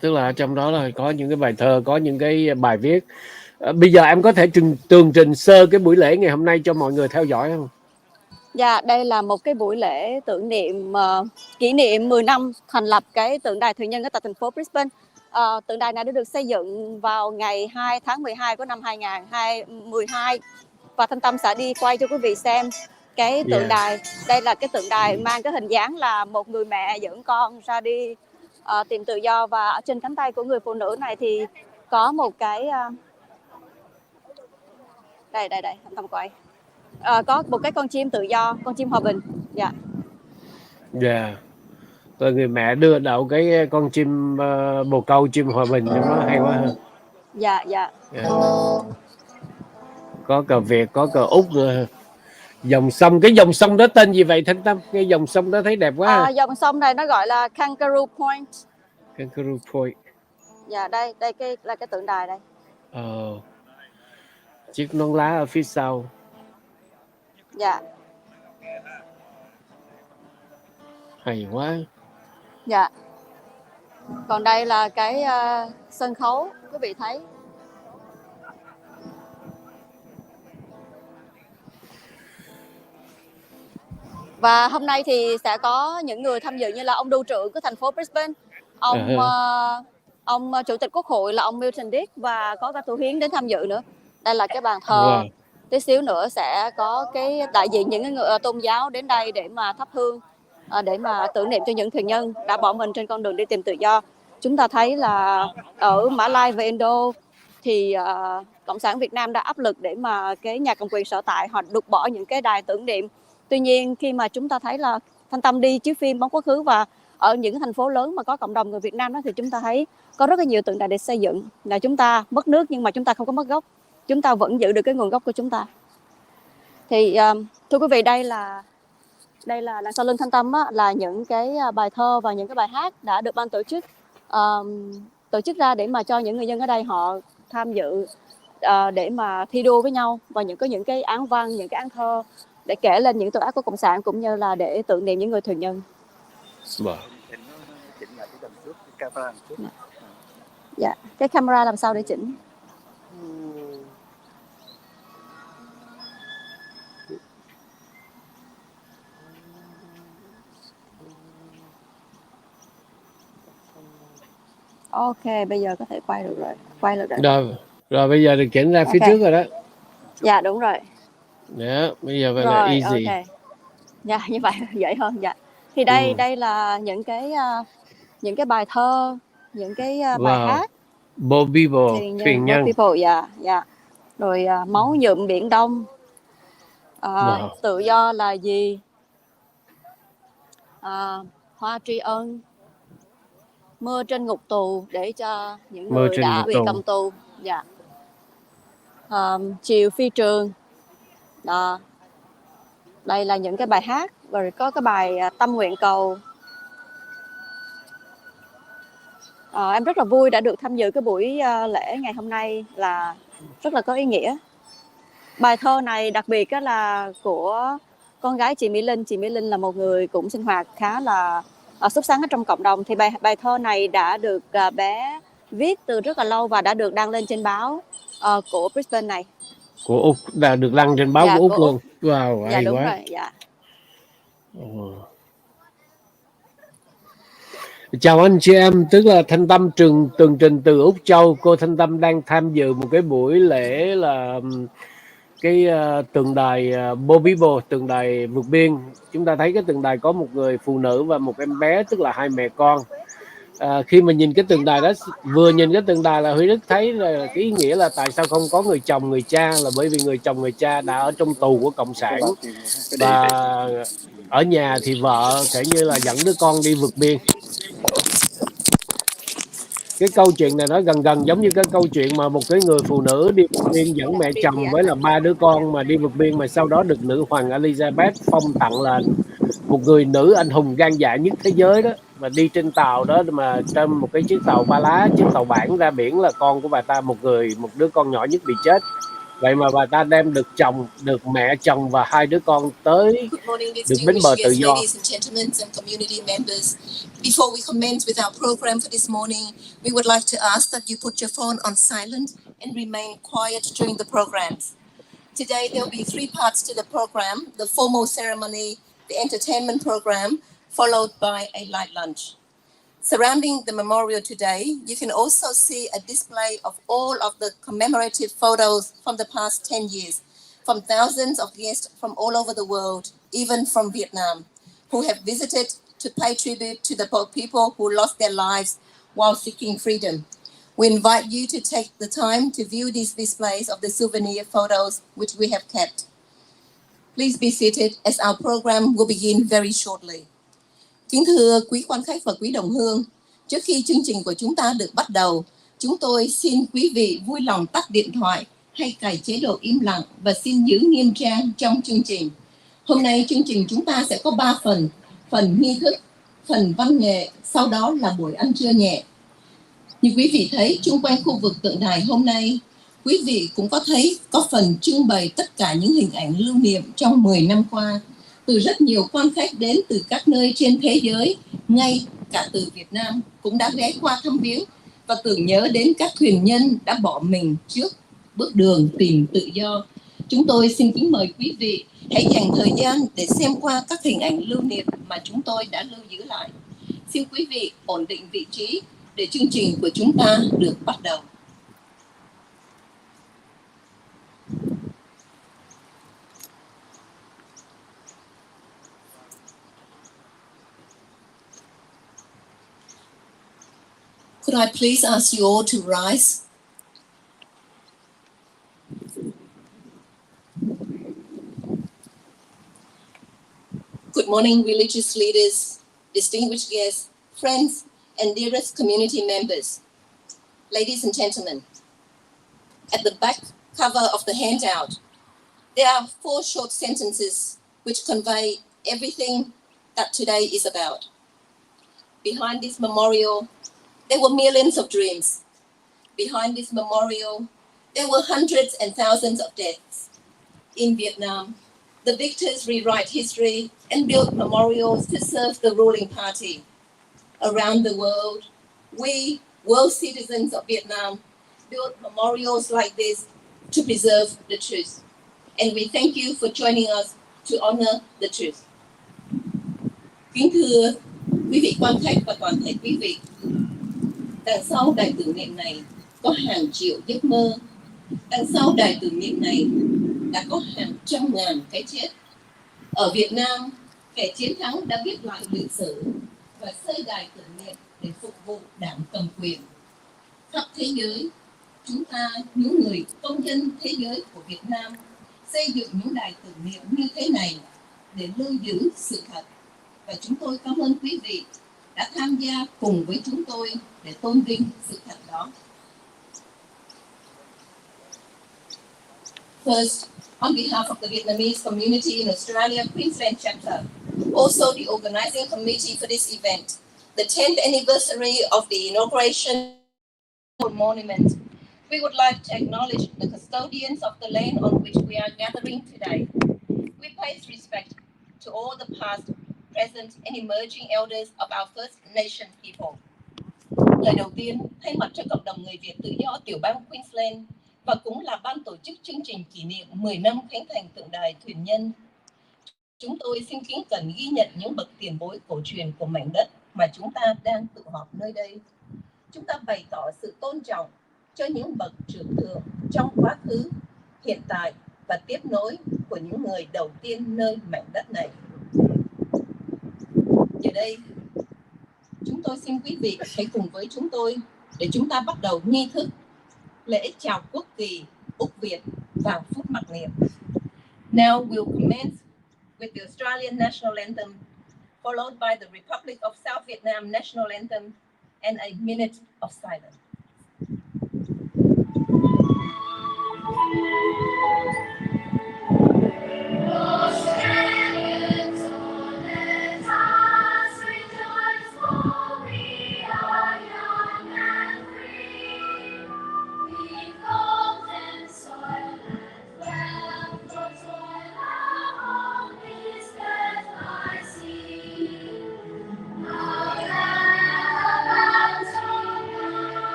Tức là trong đó là có những cái bài thơ, có những cái bài viết. Bây giờ em có thể tường trình sơ cái buổi lễ ngày hôm nay cho mọi người theo dõi không? Dạ, đây là một cái buổi lễ tưởng niệm kỷ niệm 10 năm thành lập cái tượng đài Thuyền Nhân ở tại thành phố Brisbane. Tượng đài này đã được xây dựng vào ngày 2 tháng 12 của năm 2012 và Thanh Tâm sẽ đi quay cho quý vị xem cái tượng đài. Đây là cái tượng đài mang cái hình dáng là một người mẹ dẫn con ra đi tìm tự do, và ở trên cánh tay của người phụ nữ này thì có một cái đây Thanh Tâm quay. Có một cái con chim tự do, con chim hòa bình. Dạ. Dạ. Rồi người mẹ đưa đậu cái con chim bồ câu, chim hòa bình trong đó, hay quá ha. Dạ. Có cờ Việt, có cờ Úc nữa. Dòng sông, cái dòng sông đó tên gì vậy Thanh Tâm? Cái dòng sông đó thấy đẹp quá. Dòng sông này nó gọi là Kangaroo Point. Kangaroo Point. Dạ, đây là cái tượng đài đây. Chiếc nón lá ở phía sau. Dạ. Hay quá. Dạ. Còn đây là cái sân khấu quý vị thấy. Và hôm nay thì sẽ có những người tham dự như là ông đô trưởng của thành phố Brisbane, ông chủ tịch quốc hội là ông Milton Dick, và có cả thủ hiến đến tham dự nữa. Đây là cái bàn thờ. Tí xíu nữa sẽ có cái đại diện những người tôn giáo đến đây để mà thắp hương, để mà tưởng niệm cho những thuyền nhân đã bỏ mình trên con đường đi tìm tự do. Chúng ta thấy là ở Mã Lai và Indo thì Cộng sản Việt Nam đã áp lực để mà cái nhà cầm quyền sở tại họ đục bỏ những cái đài tưởng niệm. Tuy nhiên khi mà chúng ta thấy là Thanh Tâm đi chiếu phim bóng quá khứ và ở những thành phố lớn mà có cộng đồng người Việt Nam đó, thì chúng ta thấy có rất là nhiều tượng đài để xây dựng. Là chúng ta mất nước nhưng mà chúng ta không có mất gốc, chúng ta vẫn giữ được cái nguồn gốc của chúng ta. Thì thưa quý vị, đây là đằng sau lưng Thanh Tâm á, là những cái bài thơ và những cái bài hát đã được ban tổ chức ra để mà cho những người dân ở đây họ tham dự, để mà thi đua với nhau, và những cái án văn, những cái án thơ để kể lên những tội ác của cộng sản, cũng như là để tưởng niệm những người thuyền nhân. Dạ, cái camera làm sao để chỉnh? Ok, bây giờ có thể quay được rồi. Quay được rồi. Rồi bây giờ được chỉnh ra phía trước rồi đó. Dạ đúng rồi. Dạ, bây giờ là easy. Okay. Dạ, như vậy dễ hơn. Dạ. Thì đây là những cái bài thơ, những cái bài hát. Thuyền nhân. Dạ. Rồi máu nhuộm biển Đông. Tự do là gì? Hoa tri ân. Mưa trên ngục tù để cho những người đã bị cầm tù. Dạ. Chiều phi trường. Đó. Đây là những cái bài hát. Rồi có cái bài Tâm nguyện cầu. Em rất là vui đã được tham dự cái buổi lễ ngày hôm nay, là rất là có ý nghĩa. Bài thơ này đặc biệt là của con gái chị Mỹ Linh. Chị Mỹ Linh là một người cũng sinh hoạt khá là xuất sắc ở trong cộng đồng. Thì bài thơ này đã được bé viết từ rất là lâu và đã được đăng lên trên báo của Brisbane này. Của Úc, đã được đăng trên báo của Úc luôn. Wow, hay đúng quá. Rồi, dạ. Chào anh chị em, tức là Thanh Tâm Tường Trình từ Úc Châu. Cô Thanh Tâm đang tham dự một cái buổi lễ là cái tượng đài Bobibo, tượng đài vượt biên. Chúng ta thấy cái tượng đài có một người phụ nữ và một em bé, tức là hai mẹ con. Khi mà nhìn cái tượng đài đó, vừa nhìn cái tượng đài là Huy Đức thấy là cái ý nghĩa là tại sao không có người chồng người cha, là bởi vì người chồng người cha đã ở trong tù của cộng sản, và ở nhà thì vợ sẽ như là dẫn đứa con đi vượt biên. Cái câu chuyện này nó gần giống như cái câu chuyện mà một cái người phụ nữ đi vượt biên dẫn mẹ chồng với là 3 đứa con mà đi vượt biên, mà sau đó được nữ hoàng Elizabeth phong tặng là một người nữ anh hùng gan dạ nhất thế giới đó, mà đi trên tàu đó, mà trên một cái chiếc tàu ba lá, chiếc tàu bản ra biển, là con của bà ta một đứa con nhỏ nhất bị chết. Vậy mà bà ta đem được chồng, được mẹ chồng và 2 đứa con tới được bến bờ tự do. Ladies and gentlemen and community members, before we commence with our program for this morning, we would like to ask that you put your phone on silent and remain quiet during the programs. Today there will be 3 parts to the program: the formal ceremony, the entertainment program, followed by a light lunch. Surrounding the memorial today, you can also see a display of all of the commemorative photos from the past 10 years, from thousands of guests from all over the world, even from Vietnam, who have visited to pay tribute to the people who lost their lives while seeking freedom. We invite you to take the time to view these displays of the souvenir photos which we have kept. Please be seated as our program will begin very shortly. Kính thưa quý quan khách và quý đồng hương, trước khi chương trình của chúng ta được bắt đầu, chúng tôi xin quý vị vui lòng tắt điện thoại hay cài chế độ im lặng và xin giữ nghiêm trang trong chương trình. Hôm nay chương trình chúng ta sẽ có 3 phần: phần nghi thức, phần văn nghệ, sau đó là buổi ăn trưa nhẹ. Như quý vị thấy, chung quanh khu vực tượng đài hôm nay, quý vị cũng có thấy có phần trưng bày tất cả những hình ảnh lưu niệm trong 10 năm qua, từ rất nhiều quan khách đến từ các nơi trên thế giới, ngay cả từ Việt Nam cũng đã ghé qua thăm viếng và tưởng nhớ đến các thuyền nhân đã bỏ mình trước bước đường tìm tự do. Chúng tôi xin kính mời quý vị hãy dành thời gian để xem qua các hình ảnh lưu niệm mà chúng tôi đã lưu giữ lại. Xin quý vị ổn định vị trí để chương trình của chúng ta được bắt đầu. Could I please ask you all to rise? Good morning, religious leaders, distinguished guests, friends, and dearest community members. Ladies and gentlemen, at the back cover of the handout, there are 4 short sentences which convey everything that today is about. Behind this memorial, there were millions of dreams. Behind this memorial, there were hundreds and thousands of deaths. In Vietnam, the victors rewrite history and build memorials to serve the ruling party. Around the world, we, world citizens of Vietnam, build memorials like this to preserve the truth. And we thank you for joining us to honor the truth. Kính thưa quý vị quan khách và toàn thể quý vị, đằng sau đài tưởng niệm này có hàng triệu giấc mơ. Đằng sau đài tưởng niệm này đã có hàng trăm ngàn cái chết. Ở Việt Nam, kẻ chiến thắng đã viết lại lịch sử và xây đài tưởng niệm để phục vụ đảng cầm quyền. Khắp thế giới, chúng ta, những người công dân thế giới của Việt Nam, xây dựng những đài tưởng niệm như thế này để lưu giữ sự thật. Và chúng tôi cảm ơn quý vị đã tham gia cùng với chúng tôi để tôn vinh sự thật đó. First, on behalf of the Vietnamese community in Australia, Queensland chapter, also the organizing committee for this event, the 10th anniversary of the inauguration monument, we would like to acknowledge the custodians of the land on which we are gathering today. We pay respect to all the past, present and emerging elders of our First Nation people. Lời đầu tiên, thay mặt cho cộng đồng người Việt tự do tiểu bang Queensland và cũng là ban tổ chức chương trình kỷ niệm 10 năm khánh thành tượng đài Thuyền Nhân, chúng tôi xin kính cẩn ghi nhận những bậc tiền bối cổ truyền của mảnh đất mà chúng ta đang tụ họp nơi đây. Chúng ta bày tỏ sự tôn trọng cho những bậc trưởng thượng trong quá khứ, hiện tại và tiếp nối của những người đầu tiên nơi mảnh đất này. Giờ đây, chúng tôi xin quý vị hãy cùng với chúng tôi để chúng ta bắt đầu nghi thức lễ chào quốc kỳ Úc Việt vào phút mặc niệm. Now we'll commence with the Australian National Anthem, followed by the Republic of South Vietnam National Anthem and a minute of silence.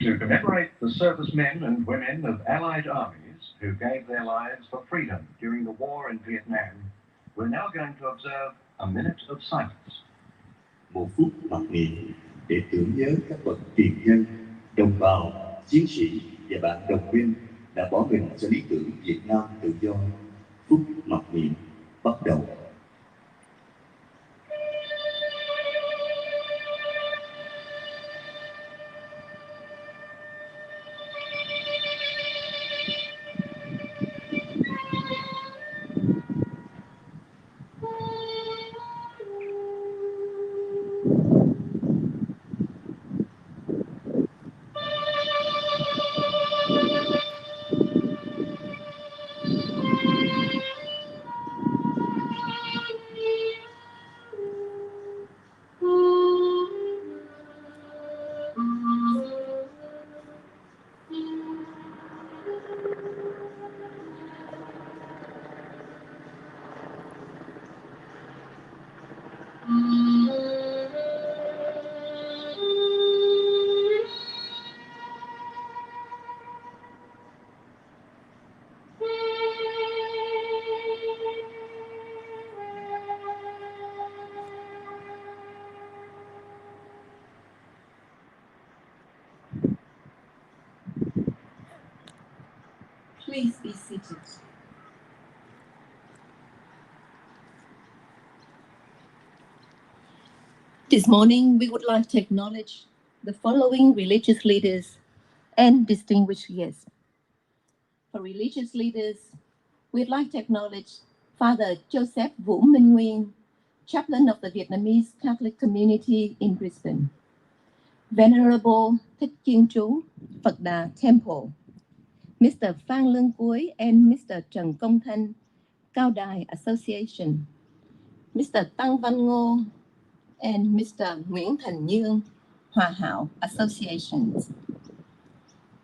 To commemorate the servicemen and women of Allied armies who gave their lives for freedom during the war in Vietnam, we're now going to observe a minute of silence. Một phút mặc niệm để tưởng nhớ các bậc tiền nhân, đồng bào, chiến sĩ và bạn đồng minh đã bỏ mình cho lý tưởng Việt Nam tự do. Phút mặc niệm bắt đầu. Please be seated. This morning, we would like to acknowledge the following religious leaders and distinguished guests. For religious leaders, we'd like to acknowledge Father Joseph Vũ Minh Nguyên, chaplain of the Vietnamese Catholic community in Brisbane. Venerable Thích Chiên Trú, Phật Đà Temple. Mr. Phan Lương Cuối and Mr. Trần Công Thanh, Cao Đài Association. Mr. Tăng Văn Ngô and Mr. Nguyễn Thành Dương, Hòa Hảo Associations.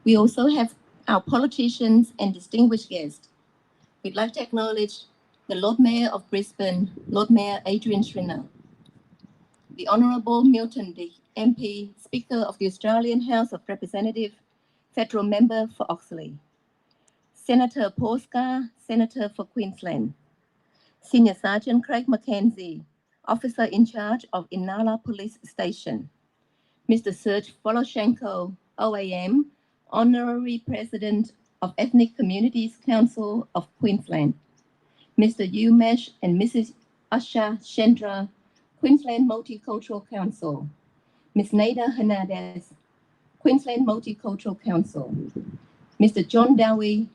We also have our politicians and distinguished guests. We'd like to acknowledge the Lord Mayor of Brisbane, Lord Mayor Adrian Schrinner, the Honourable Milton Dick, MP, Speaker of the Australian House of Representatives, Federal Member for Oxley, Senator Paul Scar, Senator for Queensland, Senior Sergeant Craig Mackenzie, Officer in charge of Inala Police Station, Mr. Serge Voloshenko, OAM, Honorary President of Ethnic Communities Council of Queensland, Mr. Umesh and Mrs. Asha Shendra, Queensland Multicultural Council, Ms. Nada Hernandez, Queensland Multicultural Council, Mr. John Dowie,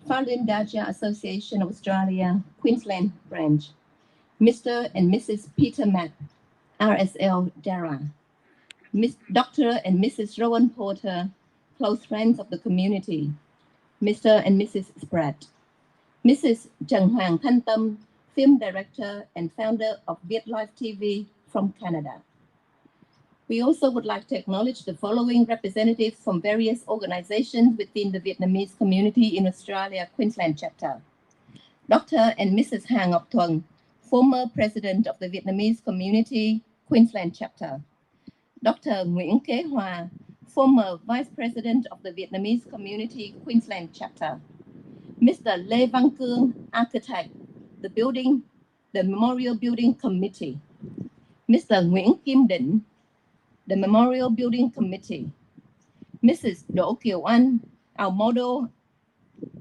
Falun Daja Association of Australia, Queensland Branch, Mr. and Mrs. Peter Mack, RSL Dara, Dr. and Mrs. Rowan Porter, close friends of the community, Mr. and Mrs. Spratt, Mrs. Trần Hoàng Thanh Tâm, film director and founder of VietLife TV from Canada. We also would like to acknowledge the following representatives from various organizations within the Vietnamese community in Australia, Queensland chapter. Dr. and Mrs. Hà Ngọc Thuần, former president of the Vietnamese community, Queensland chapter. Dr. Nguyễn Kế Hòa, former vice president of the Vietnamese community, Queensland chapter. Mr. Lê Văn Cương, architect, the building the Memorial Building Committee. Mr. Nguyễn Kim Định, the Memorial Building Committee. Mrs. Đỗ Kiều Anh, our model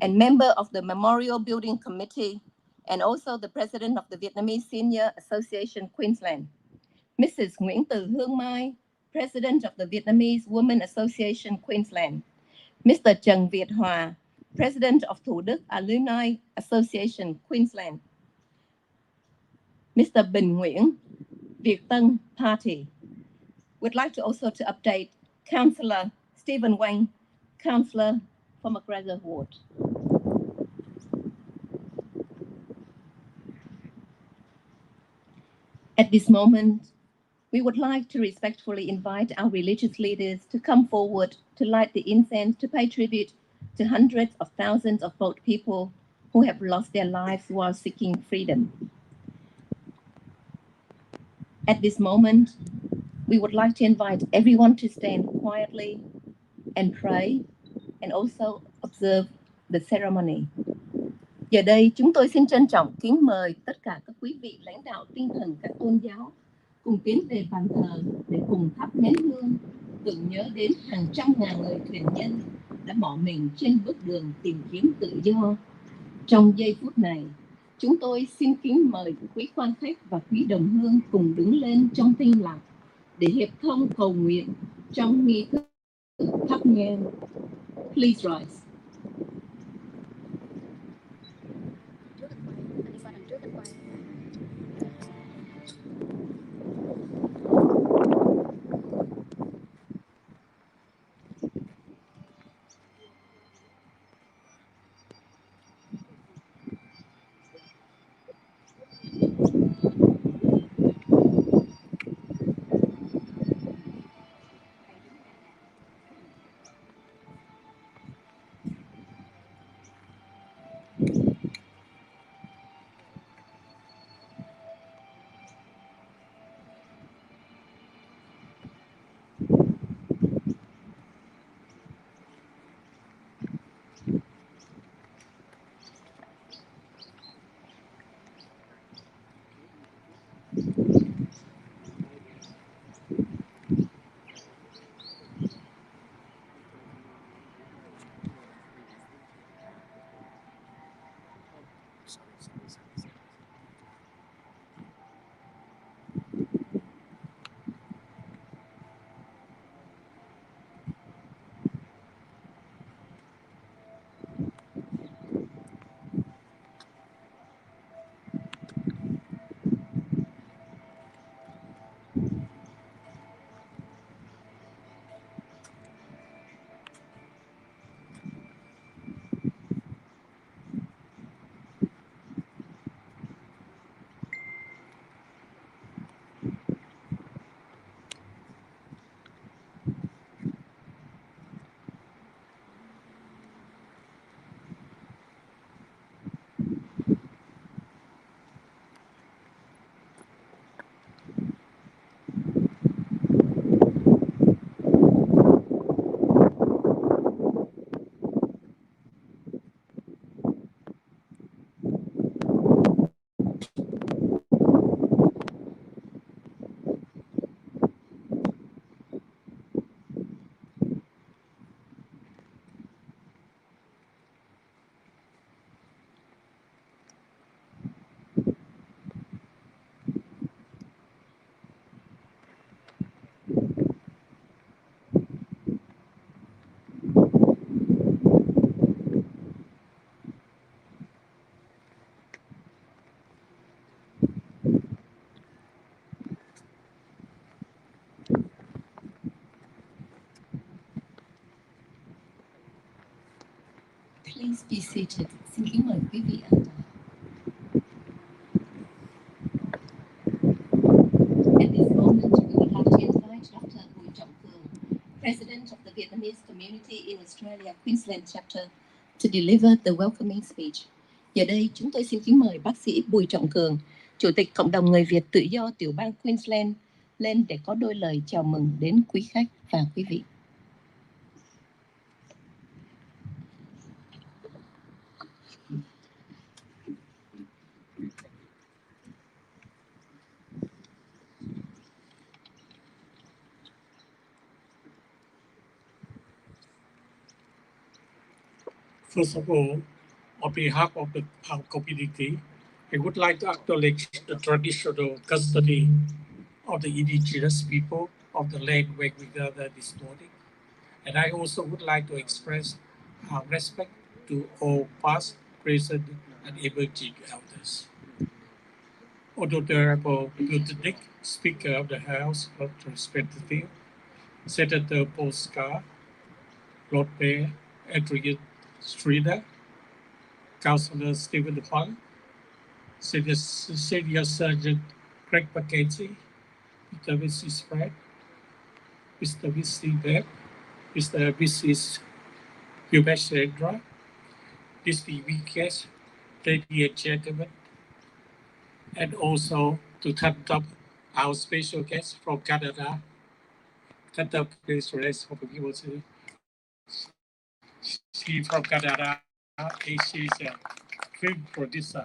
and member of the Memorial Building Committee, and also the president of the Vietnamese Senior Association Queensland. Mrs. Nguyễn Từ Hương Mai, president of the Vietnamese Women Association Queensland. Mr. Trần Việt Hòa, president of Thủ Đức Alumni Association Queensland. Mr. Bình Nguyễn, Việt Tân Party. We'd like to also to update Councillor Stephen Wang, councillor for McGregor Ward. At this moment, we would like to respectfully invite our religious leaders to come forward to light the incense to pay tribute to hundreds of thousands of boat people who have lost their lives while seeking freedom. At this moment, we would like to invite everyone to stand quietly and pray and also observe the ceremony. Giờ đây, chúng tôi xin trân trọng kính mời tất cả các quý vị lãnh đạo tinh thần các tôn giáo cùng tiến về bàn thờ để cùng thắp nén hương tưởng nhớ đến hàng trăm ngàn người thuyền nhân đã bỏ mình trên bước đường tìm kiếm tự do. Trong giây phút này, chúng tôi xin kính mời quý quan khách và quý đồng hương cùng đứng lên trong tĩnh lặng để hiệp thông cầu nguyện trong nghi thức thắp nhang. Please rise. Please be seated. Xin kính mời quý vị an toàn. At this moment, we would like to invite Dr. Bùi Trọng Cường, President of the Vietnamese Community in Australia, Queensland Chapter, to deliver the welcoming speech. Giờ đây, chúng tôi xin kính mời bác sĩ Bùi Trọng Cường, Chủ tịch Cộng đồng Người Việt Tự do tiểu bang Queensland, lên để có đôi lời chào mừng đến quý khách và quý vị. First of all, on behalf of our community, I would like to acknowledge the traditional custody of the indigenous people of the land where we gather this morning. And I also would like to express our respect to all past, present, and emerging elders. Honorable Lieutenant Speaker of the House of Representatives, Senator Paul Scott, Lord Mayor Adrian Streeter, Councillor Stephen Huang, Senior Sergeant Craig McKenzie, Mr. Mrs. Fred, Mr. Mrs. Beth, Mr. Mrs. Hubert Sandra, distinguished guests, ladies and gentlemen, and also to Thanh Tâm, our special guest from Canada. Thanh Tâm, please raise for people to see from Canada. She's a film producer.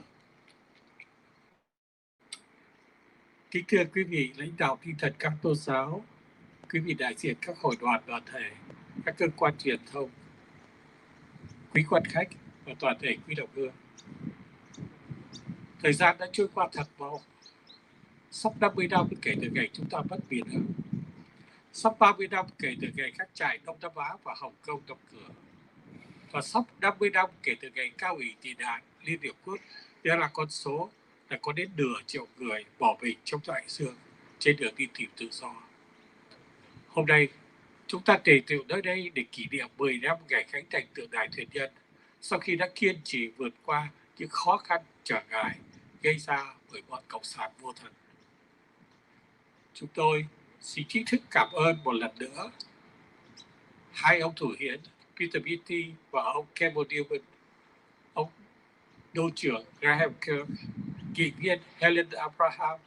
Kính thưa quý vị lãnh đạo tinh thần các tôn giáo, quý vị đại diện các hội đoàn đoàn thể, các cơ quan truyền thông, quý quan khách và toàn thể quý đồng hương. Thời gian đã trôi qua thật mau. Sắp 50 năm kể từ ngày chúng ta mất Biển Đông. Sắp 30 năm kể từ ngày các trại Đông Nam Á và Hồng Kông đóng cửa. Và sắp 50 năm kể từ ngày cao ủy tị nạn Liên Hiệp Quốc đưa ra con số là có đến nửa triệu người bỏ mình trong đại dương trên đường đi tìm tự do. Hôm nay, chúng ta tề tựu nơi đây để kỷ niệm 10 năm ngày khánh thành tượng đài Thuyền Nhân sau khi đã kiên trì vượt qua những khó khăn trở ngại gây ra bởi bọn cộng sản vô thần. Chúng tôi xin chính thức cảm ơn một lần nữa hai ông thủ hiến Peter Beatty và ông Campbell Newman, ông đô trưởng Graham Kirk, nghị viên Helen Abraham,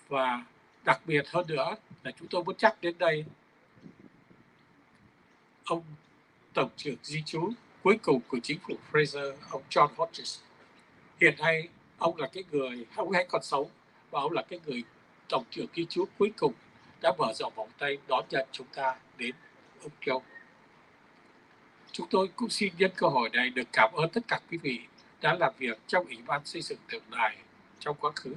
và đặc biệt hơn nữa là chúng tôi muốn nhắc đến đây ông tổng trưởng di trú cuối cùng của chính phủ Fraser, ông John Hodges. Hiện nay ông là cái người, ông hay còn sống, và ông là cái người tổng trưởng di trú cuối cùng đã mở rộng vòng tay đón nhận chúng ta đến Úc Châu. Chúng tôi cũng xin nhân cơ hội này được cảm ơn tất cả quý vị đã làm việc trong Ủy ban xây dựng tượng đài trong quá khứ.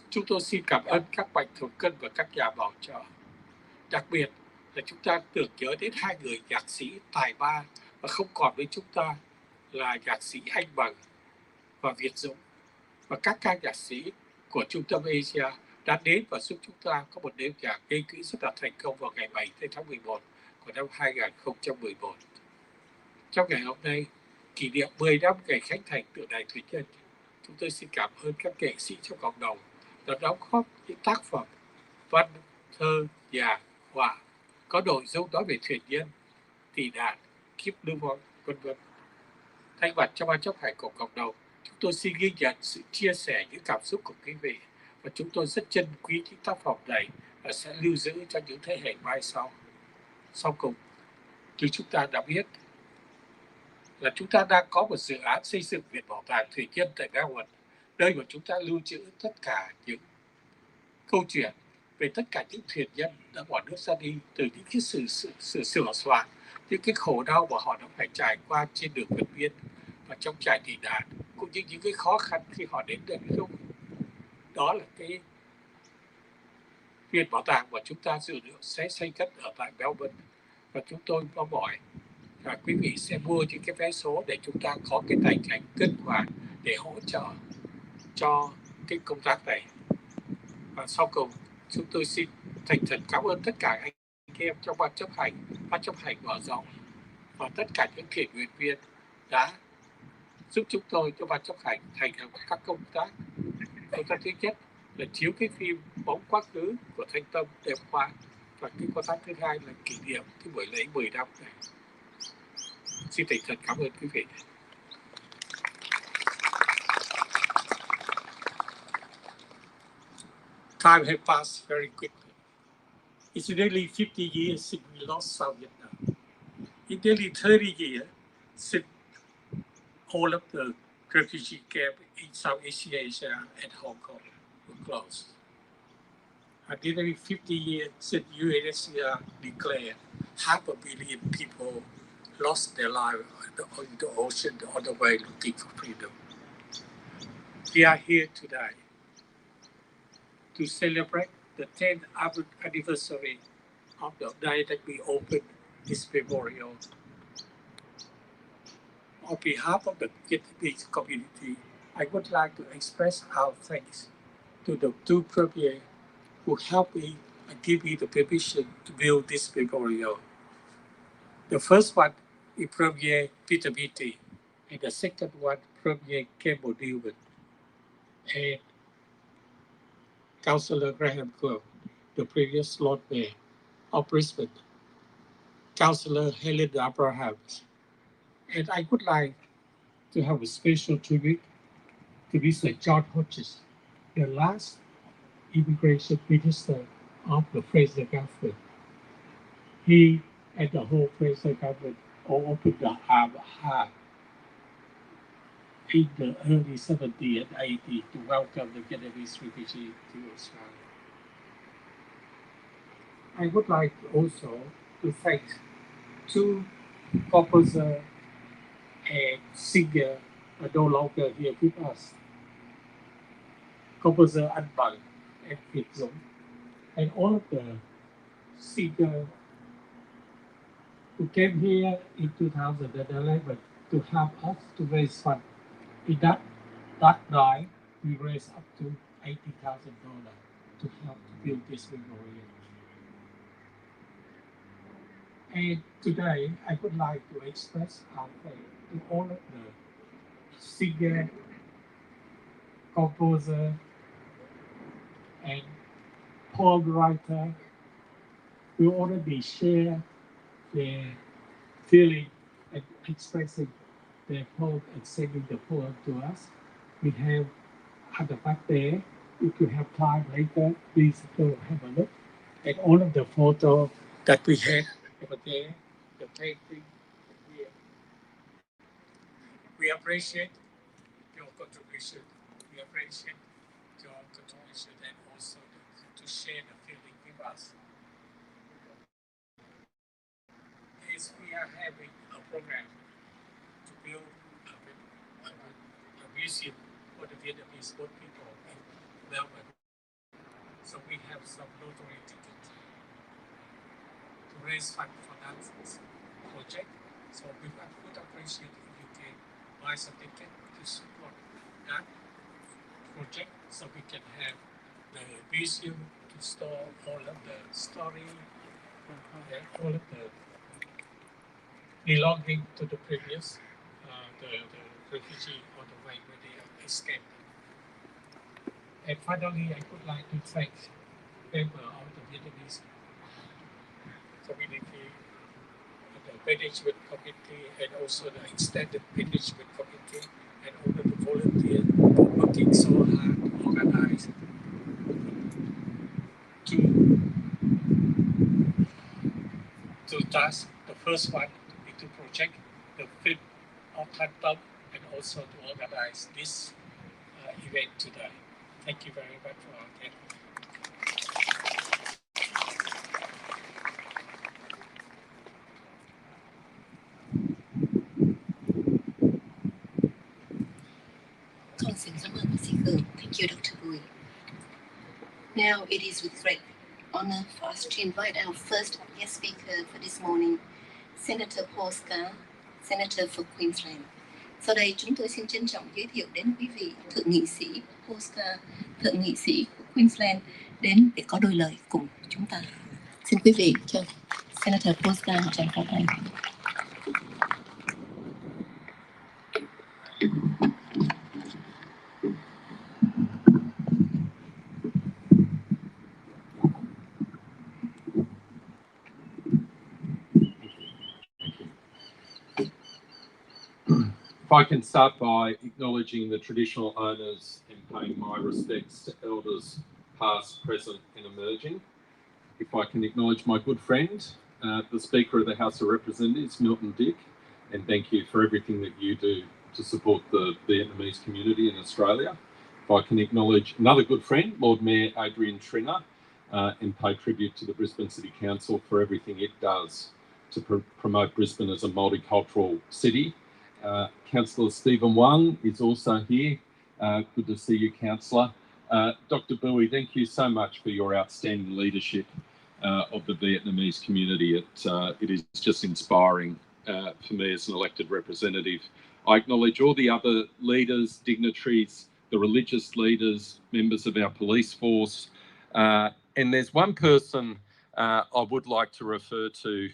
Chúng tôi xin cảm ơn các mạnh thường quân và các nhà bảo trợ. Đặc biệt là chúng ta tưởng nhớ đến hai người nhạc sĩ tài ba và không còn với chúng ta là nhạc sĩ Anh Bằng và Việt Dũng, và các ca nhạc sĩ của Trung tâm Asia đã đến và giúp chúng ta có một đêm nhạc gây quỹ rất là thành công vào ngày 7 tháng 11 của năm 2011. Trong ngày hôm nay, kỷ niệm 10 năm ngày khánh thành tượng đài Thuyền Nhân, chúng tôi xin cảm ơn các nghệ sĩ trong cộng đồng đã đóng góp những tác phẩm văn, thơ, nhạc, họa có nội dung nói về thuyền nhân, tị nạn, kiếp lưu vong, vân vân. Thay mặt cho ban chấp hành của cộng đồng, chúng tôi xin ghi nhận sự chia sẻ những cảm xúc của quý vị, và chúng tôi rất trân quý những tác phẩm này và sẽ lưu giữ cho những thế hệ mai sau. Sau cùng, như chúng ta đã biết là chúng ta đang có một dự án xây dựng Viện Bảo tàng Thuyền Nhân tại Melbourne, nơi mà chúng ta lưu trữ tất cả những câu chuyện về tất cả những thuyền nhân đã bỏ nước ra đi, từ những cái sự sửa soạn, những cái khổ đau mà họ đã phải trải qua trên đường vượt biên và trong trại tị nạn, cũng như những cái khó khăn khi họ đến đây lúc. Đó là cái viện bảo tàng mà chúng ta dự định sẽ xây cất ở tại Melbourne, và chúng tôi mong mỏi và quý vị sẽ mua những cái vé số để chúng ta có cái tài chính cân khoản để hỗ trợ cho cái công tác này. Và sau cùng, chúng tôi xin thành thật cảm ơn tất cả anh em trong ban chấp hành mở rộng và tất cả những thiện nguyện viên đã giúp chúng tôi cho ban chấp hành thành các công tác. Công tác thứ nhất là chiếu cái phim Bóng Quá Khứ của Thanh Tâm đêm qua, và cái công tác thứ hai là kỷ niệm cái buổi lễ 10 năm này. Xin thành thật cảm ơn quý vị. Time has passed very quickly. It's nearly 50 years since we lost South Vietnam. It's nearly 30 years since all of the refugee camps in South Asia and Hong Kong were closed. And nearly 50 years since UNHCR declared 500 million people lost their life in the ocean on the way looking for freedom. We are here today to celebrate the 10th anniversary of the day that we opened this memorial. On behalf of the Vietnamese community, I would like to express our thanks to the two premiers who helped me and give me the permission to build this memorial. The first one is Premier Peter Beatty, and the second one, Premier Campbell Newman, and Councillor Graham Cole, the previous Lord Mayor of Brisbane, Councillor Helen Abrahams. And I would like to have a special tribute to Mr. John Hodges, the last immigration minister of the Fraser government. He and the whole Fraser government all opened the arms hard in the early 70s and 80s to welcome the Vietnamese refugees to Australia. I would like also to thank two composers and singers are no longer here with us. Composer Anh Bằng and Việt Dũng, and all of the singers who came here in 2011 to help us to raise funds. In that night, we raised up to $80,000 to help to build this memorial. And today, I would like to express our thanks to all of the singers, composers, and poem writers who already share their feeling and expressing their poem and sending the poem to us. We have at the back there, if you have time later, please go have a look at all of the photos that we have over there, the painting here. We appreciate your contribution. We appreciate your contribution and also to share the feeling with us. As we are having a program to build a museum for the Vietnamese boat people in Melbourne. So we have some lottery tickets to raise funds for that project. So we would appreciate if you can buy some ticket to support that project so we can have the museum to store all of the story and all of the belonging to the previous the refugee on the way where they escaped. And finally, I would like to thank members of the Vietnamese community, the management committee, and also the extended management committee, and all of the volunteers working so hard to organize to task. The first one is to project the film of Thanh Tâm and also to organize this event today. Thank you very much for attending. Con xin cảm ơn bác sĩ Cường. Thank you, Dr. Bùi. Now it is with great honor for us to invite our first guest speaker for this morning, Senator Paul Scar, Senator for Queensland. Sau đây chúng tôi xin trân trọng giới thiệu đến quý vị Thượng nghị sĩ Paul Scar, Thượng nghị sĩ của Queensland, đến để có đôi lời cùng chúng ta. Xin quý vị cho Senator Paul Scar một tràng pháo tay. If I can start by acknowledging the traditional owners and paying my respects to elders past, present and emerging. If I can acknowledge my good friend, the Speaker of the House of Representatives, Milton Dick, and thank you for everything that you do to support the Vietnamese community in Australia. If I can acknowledge another good friend, Lord Mayor Adrian Trina, and pay tribute to the Brisbane City Council for everything it does to promote Brisbane as a multicultural city. Councillor Stephen Wang is also here. Good to see you, Councillor. Dr. Bui, thank you so much for your outstanding leadership of the Vietnamese community. It is just inspiring for me as an elected representative. I acknowledge all the other leaders, dignitaries, the religious leaders, members of our police force. And there's one person I would like to refer to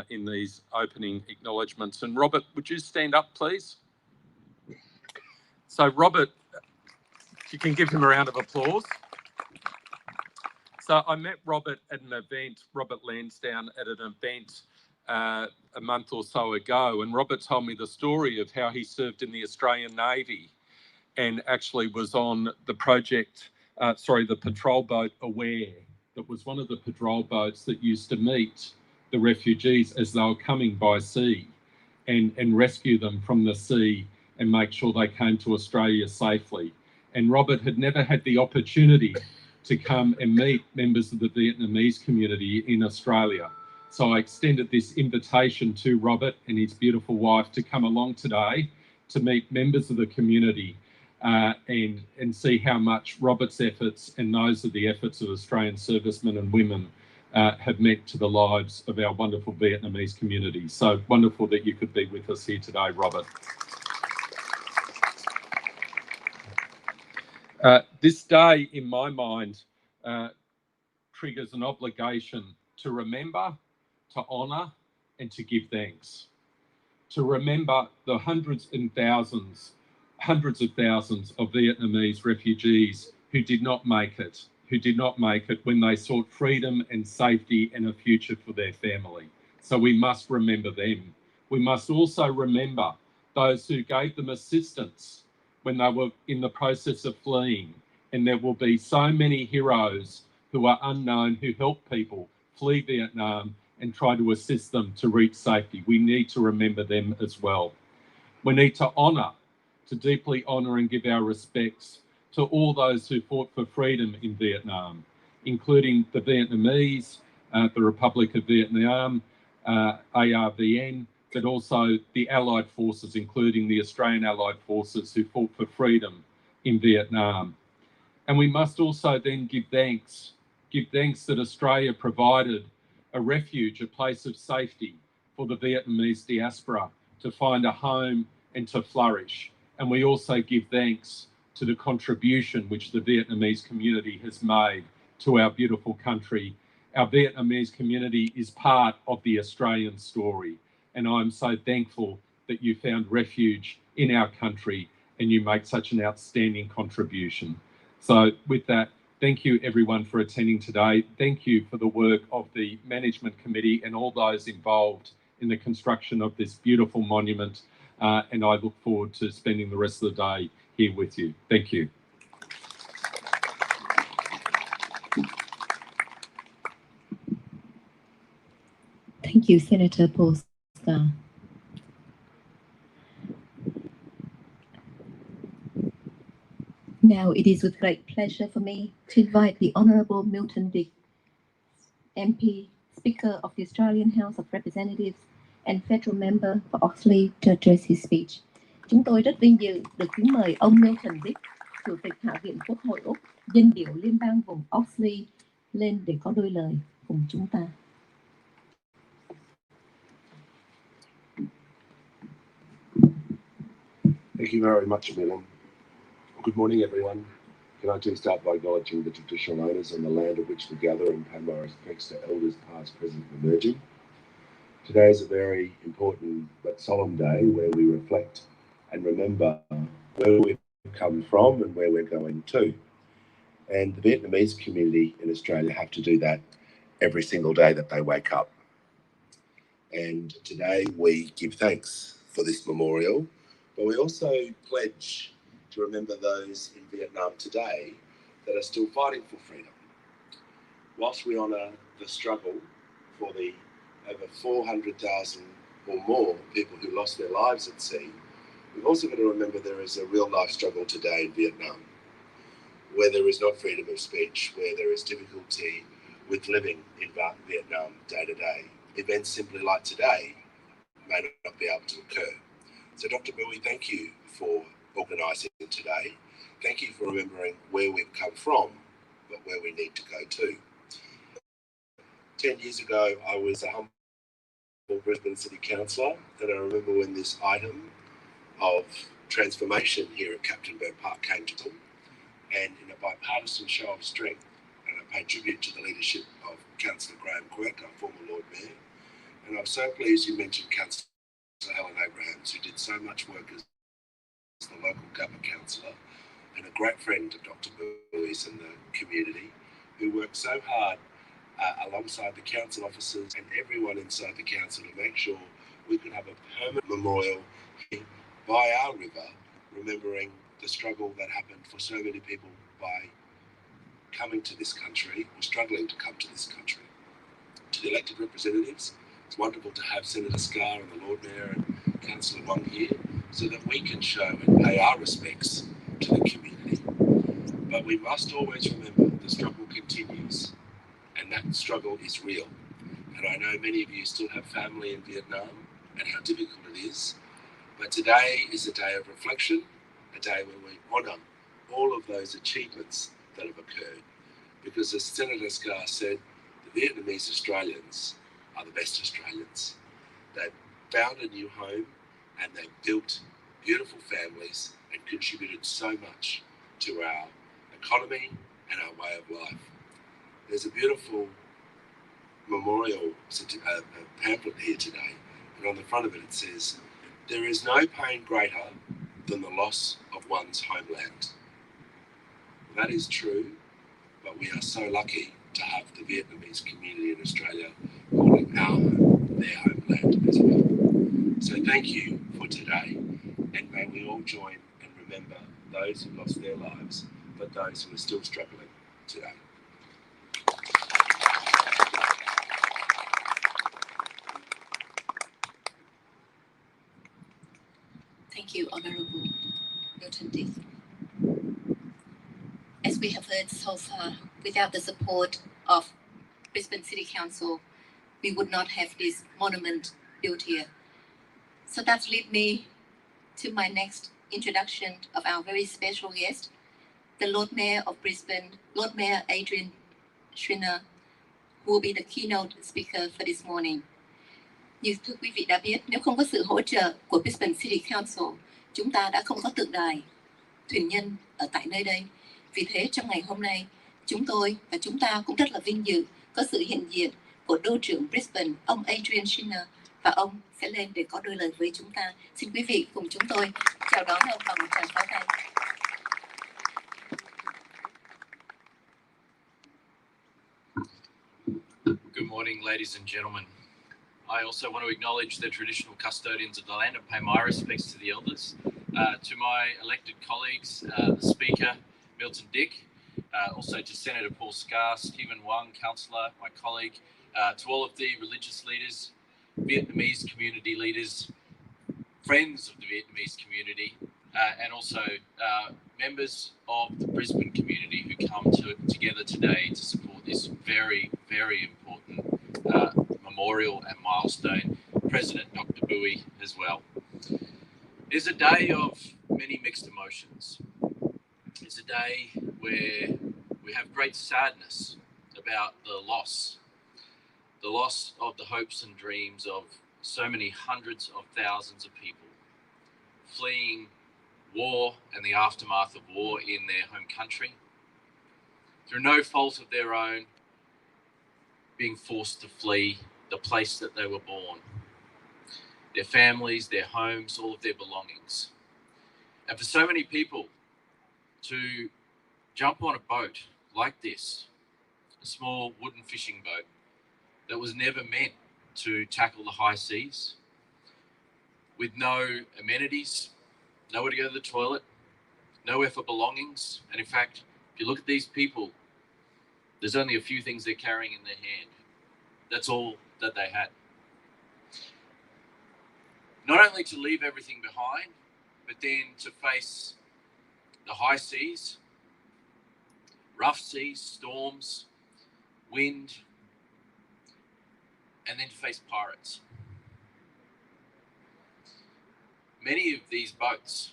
in these opening acknowledgements. And Robert, would you stand up, please? So Robert, you can give him a round of applause. So I met Robert at an event, Robert Lansdowne, at an event a month or so ago, and Robert told me the story of how he served in the Australian Navy and actually was on the project, the patrol boat Aware, that was one of the patrol boats that used to meet the refugees as they were coming by sea and rescue them from the sea and make sure they came to Australia safely. And Robert had never had the opportunity to come and meet members of the Vietnamese community in Australia. So I extended this invitation to Robert and his beautiful wife to come along today to meet members of the community and see how much Robert's efforts and those of the efforts of Australian servicemen and women have meant to the lives of our wonderful Vietnamese community. So wonderful that you could be with us here today, Robert. This day, in my mind, triggers an obligation to remember, to honour, and to give thanks. To remember the hundreds of thousands of Vietnamese refugees who did not make it when they sought freedom and safety and a future for their family. So we must remember them. We must also remember those who gave them assistance when they were in the process of fleeing. And there will be so many heroes who are unknown who help people flee Vietnam and try to assist them to reach safety. We need to remember them as well. We need to honour, to deeply honour and give our respects to all those who fought for freedom in Vietnam, including the Vietnamese, the Republic of Vietnam, ARVN, but also the Allied forces, including the Australian Allied forces who fought for freedom in Vietnam. And we must also then give thanks that Australia provided a refuge, a place of safety for the Vietnamese diaspora to find a home and to flourish. And we also give thanks to the contribution which the Vietnamese community has made to our beautiful country. Our Vietnamese community is part of the Australian story. And I'm so thankful that you found refuge in our country and you make such an outstanding contribution. So with that, thank you everyone for attending today. Thank you for the work of the Management Committee and all those involved in the construction of this beautiful monument. And I look forward to spending the rest of the day here with you. Thank you. Thank you, Senator Polster. Now it is with great pleasure for me to invite the Honourable Milton Dick, MP, Speaker of the Australian House of Representatives and Federal Member for Oxley to address his speech. Chúng tôi rất vinh dự được kính mời ông Milton Dick, Chủ tịch Hạ viện Quốc hội Úc, dân biểu liên bang vùng Oxley, lên để có đôi lời cùng chúng ta. Thank you very much, Millen. Good morning, everyone. Can I do start by acknowledging the traditional owners on the land of which we gather and pay my respects to elders past, present and emerging. Today is a very important but solemn day where we reflect and remember where we've come from and where we're going to. And the Vietnamese community in Australia have to do that every single day that they wake up. And today we give thanks for this memorial, but we also pledge to remember those in Vietnam today that are still fighting for freedom. Whilst we honour the struggle for the over 400,000 or more people who lost their lives at sea, we've also got to remember there is a real life struggle today in Vietnam, where there is not freedom of speech, where there is difficulty with living in Vietnam day to day. events simply like today may not be able to occur. So Dr. Bowie, thank you for organising today. Thank you for remembering where we've come from, but where we need to go to. 10 years ago, I was a humble Brisbane City Councillor, and I remember when this item of transformation here at Captainburg Park came to them, and in a bipartisan show of strength, and I pay tribute to the leadership of Councillor Graham Quirk, our former Lord Mayor, and I'm so pleased you mentioned Councillor Helen Abrahams, who did so much work as the local government councillor and a great friend of Dr. Bowie's and the community, who worked so hard alongside the council officers and everyone inside the council to make sure we could have a permanent memorial by our river, remembering the struggle that happened for so many people by coming to this country or struggling to come to this country. To the elected representatives, it's wonderful to have Senator Scarr and the Lord Mayor and Councillor Wong here so that we can show and pay our respects to the community. But we must always remember the struggle continues, and that struggle is real. And I know many of you still have family in Vietnam and how difficult it is. But today is a day of reflection, a day where we honour all of those achievements that have occurred. Because as Senator Scarr said, the Vietnamese Australians are the best Australians. They've found a new home and they've built beautiful families and contributed so much to our economy and our way of life. There's a beautiful memorial pamphlet here today, and on the front of it it says, "There is no pain greater than the loss of one's homeland." That is true, but we are so lucky to have the Vietnamese community in Australia calling our home their homeland as well. So thank you for today, and may we all join and remember those who lost their lives, but those who are still struggling today. Thank you, Honourable Milton Dick. As we have heard so far, without the support of Brisbane City Council, we would not have this monument built here. So that leads me to my next introduction of our very special guest, the Lord Mayor of Brisbane, Lord Mayor Adrian Schrinner, who will be the keynote speaker for this morning. Như thưa quý vị đã biết, nếu không có sự hỗ trợ của Brisbane City Council, chúng ta đã không có tượng đài Thuyền Nhân ở tại nơi đây. Vì thế trong ngày hôm nay, chúng tôi và chúng ta cũng rất là vinh dự có sự hiện diện của đô trưởng Brisbane, ông Adrian Schrinner, và ông sẽ lên để có đôi lời với chúng ta. Xin quý vị cùng chúng tôi chào đón ông bằng một tràng pháo tay. Good morning, ladies and gentlemen. I also want to acknowledge the traditional custodians of the land and pay my respects to the elders. To my elected colleagues, the Speaker, Milton Dick, also to Senator Paul Scarr, Stephen Wang, Councillor, my colleague, to all of the religious leaders, Vietnamese community leaders, friends of the Vietnamese community, and also members of the Brisbane community who come together today to support this very, very important memorial and milestone. President Dr. Bowie as well. It's a day of many mixed emotions. It's a day where we have great sadness about the loss of the hopes and dreams of so many hundreds of thousands of people fleeing war and the aftermath of war in their home country, through no fault of their own, being forced to flee the place that they were born, their families, their homes, all of their belongings. And for so many people to jump on a boat like this, a small wooden fishing boat that was never meant to tackle the high seas, with no amenities, nowhere to go to the toilet, nowhere for belongings. And in fact, if you look at these people, there's only a few things they're carrying in their hand. That's all that they had. Not only to leave everything behind, but then to face the high seas, rough seas, storms, wind, and then to face pirates. Many of these boats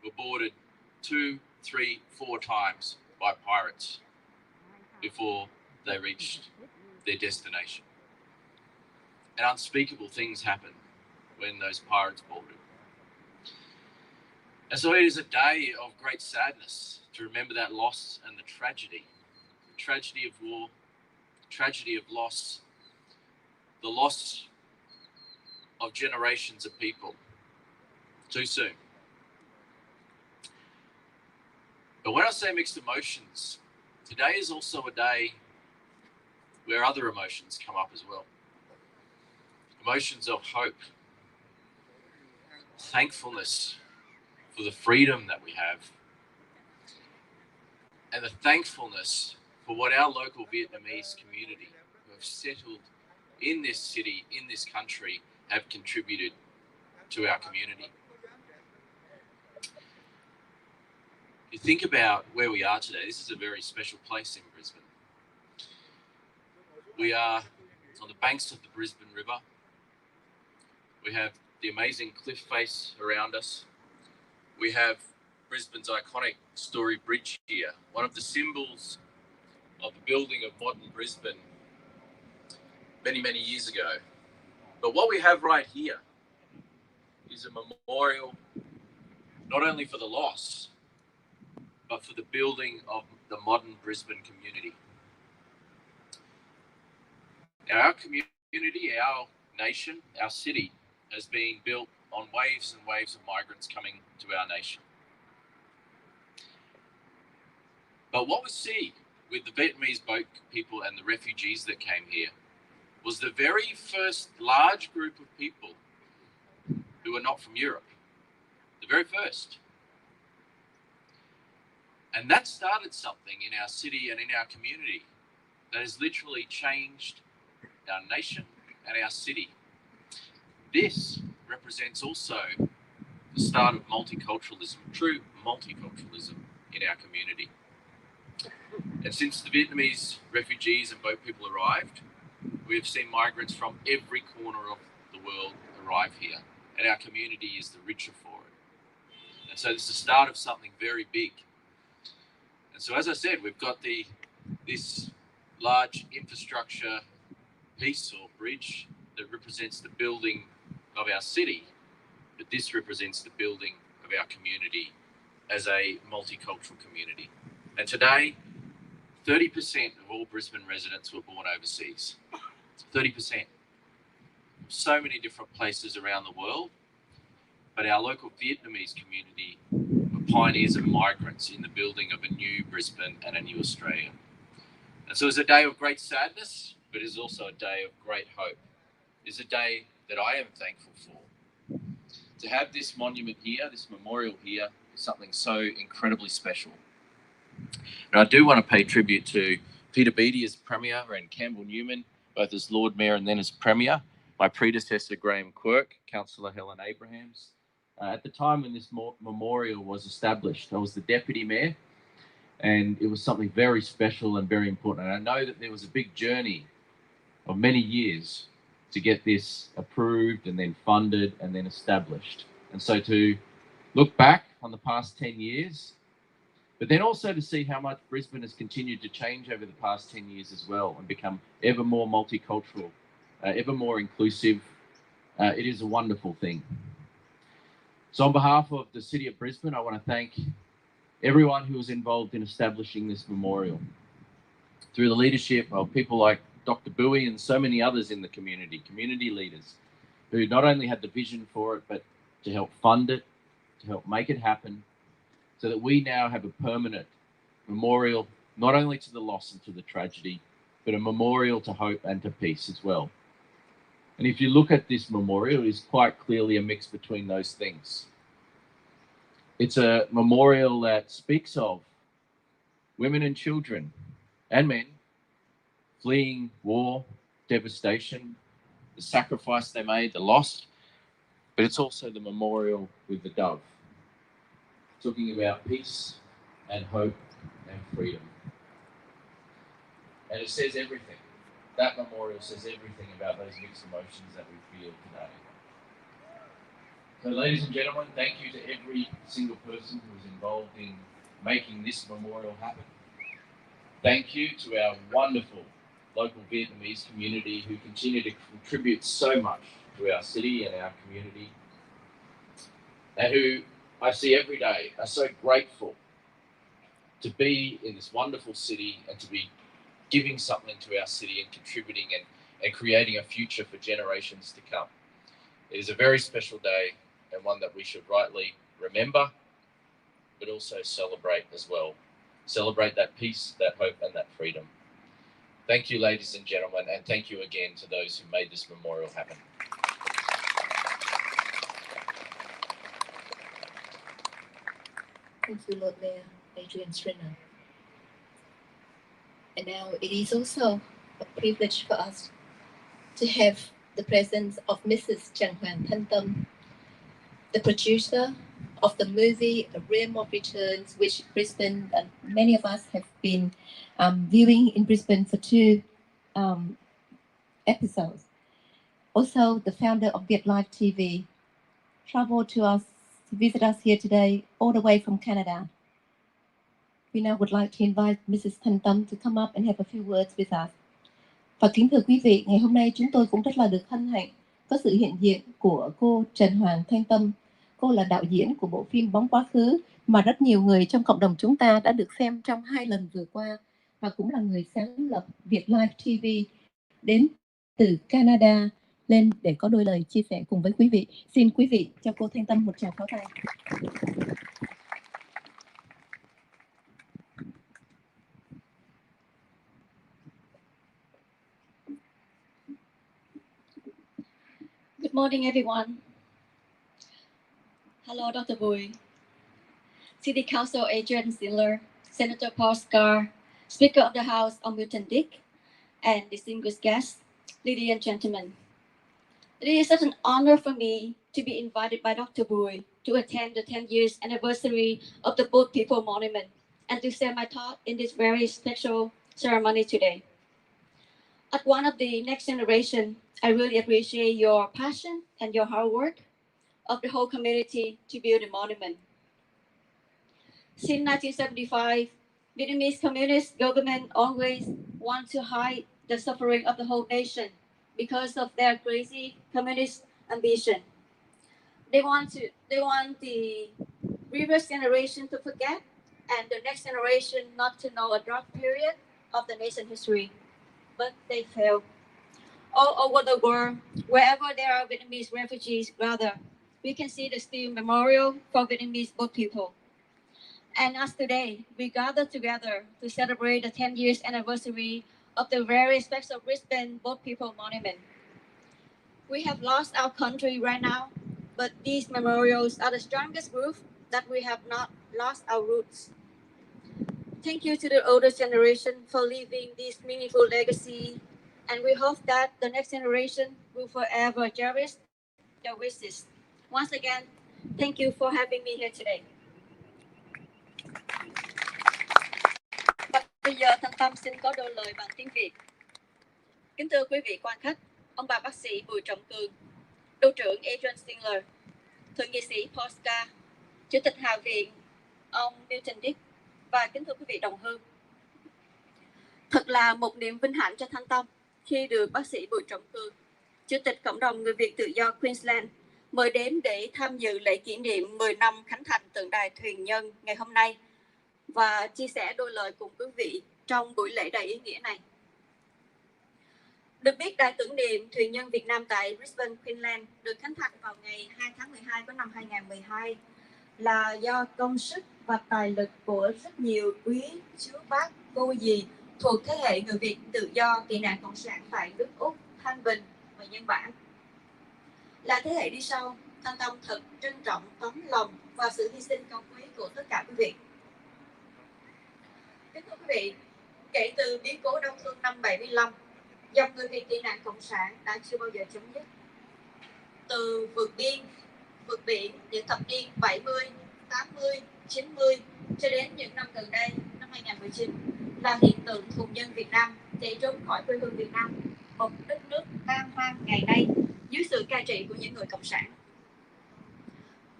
were boarded 2, 3, 4 times by pirates before they reached their destination. And unspeakable things happened when those pirates boarded. And so it is a day of great sadness to remember that loss and the tragedy of war, the tragedy of loss, the loss of generations of people too soon. But when I say mixed emotions, today is also a day where other emotions come up as well. Emotions of hope, thankfulness for the freedom that we have, and the thankfulness for what our local Vietnamese community who have settled in this city, in this country, have contributed to our community. You think about where we are today, this is a very special place in Brisbane. We are on the banks of the Brisbane River. We have the amazing cliff face around us. We have Brisbane's iconic Story Bridge here, one of the symbols of the building of modern Brisbane many, many years ago. But what we have right here is a memorial not only for the loss, but for the building of the modern Brisbane community. Our community, our nation, our city has been built on waves and waves of migrants coming to our nation. But what we see with the Vietnamese boat people and the refugees that came here was the very first large group of people who were not from Europe. The very first. And that started something in our city and in our community that has literally changed our nation and our city. This represents also the start of multiculturalism, true multiculturalism in our community. And since the Vietnamese refugees and boat people arrived, we have seen migrants from every corner of the world arrive here, and our community is the richer for it. And so this is the start of something very big. And so, as I said, we've got this large infrastructure piece or bridge that represents the building of our city, but this represents the building of our community as a multicultural community. And today, 30% of all Brisbane residents were born overseas. 30%. So many different places around the world, but our local Vietnamese community were pioneers and migrants in the building of a new Brisbane and a new Australia. And so it's a day of great sadness, but it's also a day of great hope. It's a day that I am thankful for. To have this monument here, this memorial here, is something so incredibly special. And I do want to pay tribute to Peter Beattie as Premier and Campbell Newman, both as Lord Mayor and then as Premier, my predecessor Graham Quirk, Councillor Helen Abrahams. At the time when this memorial was established, I was the Deputy Mayor, and it was something very special and very important. And I know that there was a big journey of many years to get this approved and then funded and then established. And so to look back on the past 10 years, but then also to see how much Brisbane has continued to change over the past 10 years as well and become ever more multicultural, ever more inclusive. It is a wonderful thing. So on behalf of the City of Brisbane, I want to thank everyone who was involved in establishing this memorial. Through the leadership of people like Dr. Bowie and so many others in the community leaders, who not only had the vision for it, but to help fund it, to help make it happen, so that we now have a permanent memorial, not only to the loss and to the tragedy, but a memorial to hope and to peace as well. And if you look at this memorial, it is quite clearly a mix between those things. It's a memorial that speaks of women and children and men fleeing war, devastation, the sacrifice they made, the loss, but it's also the memorial with the dove, talking about peace and hope and freedom. And it says everything. that memorial says everything about those mixed emotions that we feel today. So ladies and gentlemen, thank you to every single person who was involved in making this memorial happen. Thank you to our wonderful local Vietnamese community who continue to contribute so much to our city and our community, and who I see every day are so grateful to be in this wonderful city and to be giving something to our city and contributing and creating a future for generations to come. It is a very special day and one that we should rightly remember, but also celebrate as well. Celebrate that peace, that hope, and that freedom. Thank you, ladies and gentlemen, and thank you again to those who made this memorial happen. Thank you, Lord Mayor Adrian Strinner. And now it is also a privilege for us to have the presence of Mrs. Trần Hoàng Thanh Tâm, the producer of the movie A Realm of Returns, which Brisbane and many of us have been viewing in Brisbane for 2 episodes. Also, the founder of VietLife TV traveled to visit us here today, all the way from Canada. We now would like to invite Mrs. Thanh Tâm to come up and have a few words with us. Và kính thưa quý vị, ngày hôm nay chúng tôi cũng rất là được hân hạnh có sự hiện diện của cô Trần Hoàng Thanh Tâm. Cô là đạo diễn của bộ phim Bóng Quá Khứ mà rất nhiều người trong cộng đồng chúng ta đã được xem trong 2 lần vừa qua, và cũng là người sáng lập VietLife TV đến từ Canada lên để có đôi lời chia sẻ cùng với quý vị. Xin quý vị cho cô Thanh Tâm một tràng pháo tay. Good morning, everyone. Hello, Dr. Bùi, City Council Adrian Ziller, Senator Paul Scar, Speaker of the House, Milton Dick, and distinguished guests, ladies and gentlemen. It is such an honor for me to be invited by Dr. Bùi to attend the 10 years anniversary of the Boat People Monument and to share my thought in this very special ceremony today. As one of the next generation, I really appreciate your passion and your hard work of the whole community to build a monument. Since 1975, Vietnamese Communist government always want to hide the suffering of the whole nation because of their crazy communist ambition. They want the previous generation to forget and the next generation not to know a dark period of the nation history, but they failed. All over the world, wherever there are Vietnamese refugees gather, we can see the steel memorial for Vietnamese boat people. And as today, we gather together to celebrate the 10 years anniversary of the very special Brisbane Boat People Monument. We have lost our country right now, but these memorials are the strongest proof that we have not lost our roots. Thank you to the older generation for leaving this meaningful legacy, and we hope that the next generation will forever cherish their wishes. Once again, thank you for having me here today. Và bây giờ Thanh Tâm xin có đôi lời bằng tiếng Việt. Kính thưa quý vị quan khách, ông bà bác sĩ Bùi Trọng Cường, đô trưởng Adrian Singler, thượng nghị sĩ Paul Scar, chủ tịch Hạ viện ông Milton Dick, và kính thưa quý vị đồng hương. Thật là một niềm vinh hạnh cho Thanh Tâm khi được bác sĩ Bùi Trọng Cường, chủ tịch cộng đồng người Việt tự do Queensland, mời đến để tham dự lễ kỷ niệm 10 năm khánh thành tượng đài Thuyền Nhân ngày hôm nay và chia sẻ đôi lời cùng quý vị trong buổi lễ đầy ý nghĩa này. Được biết, đài tưởng niệm Thuyền Nhân Việt Nam tại Brisbane, Queensland được khánh thành vào ngày 2 tháng 12 của năm 2012 là do công sức và tài lực của rất nhiều quý chú bác cô dì thuộc thế hệ người Việt tự do tị nạn cộng sản tại nước Úc, Thanh Bình và Nhân Bản. Là thế hệ đi sau, Thanh Tâm thật trân trọng tấm lòng và sự hy sinh cao quý của tất cả quý vị. Kính thưa quý vị, kể từ biến cố đau thương năm 75, dòng người Việt tị nạn cộng sản đã chưa bao giờ chấm dứt. Từ vượt biên, vượt biển những thập niên 70, 80, 90 cho đến những năm gần đây, năm 2019 là hiện tượng thùng nhân Việt Nam chạy trốn khỏi quê hương Việt Nam, một đất nước tan hoang ngày nay dưới sự cai trị của những người cộng sản.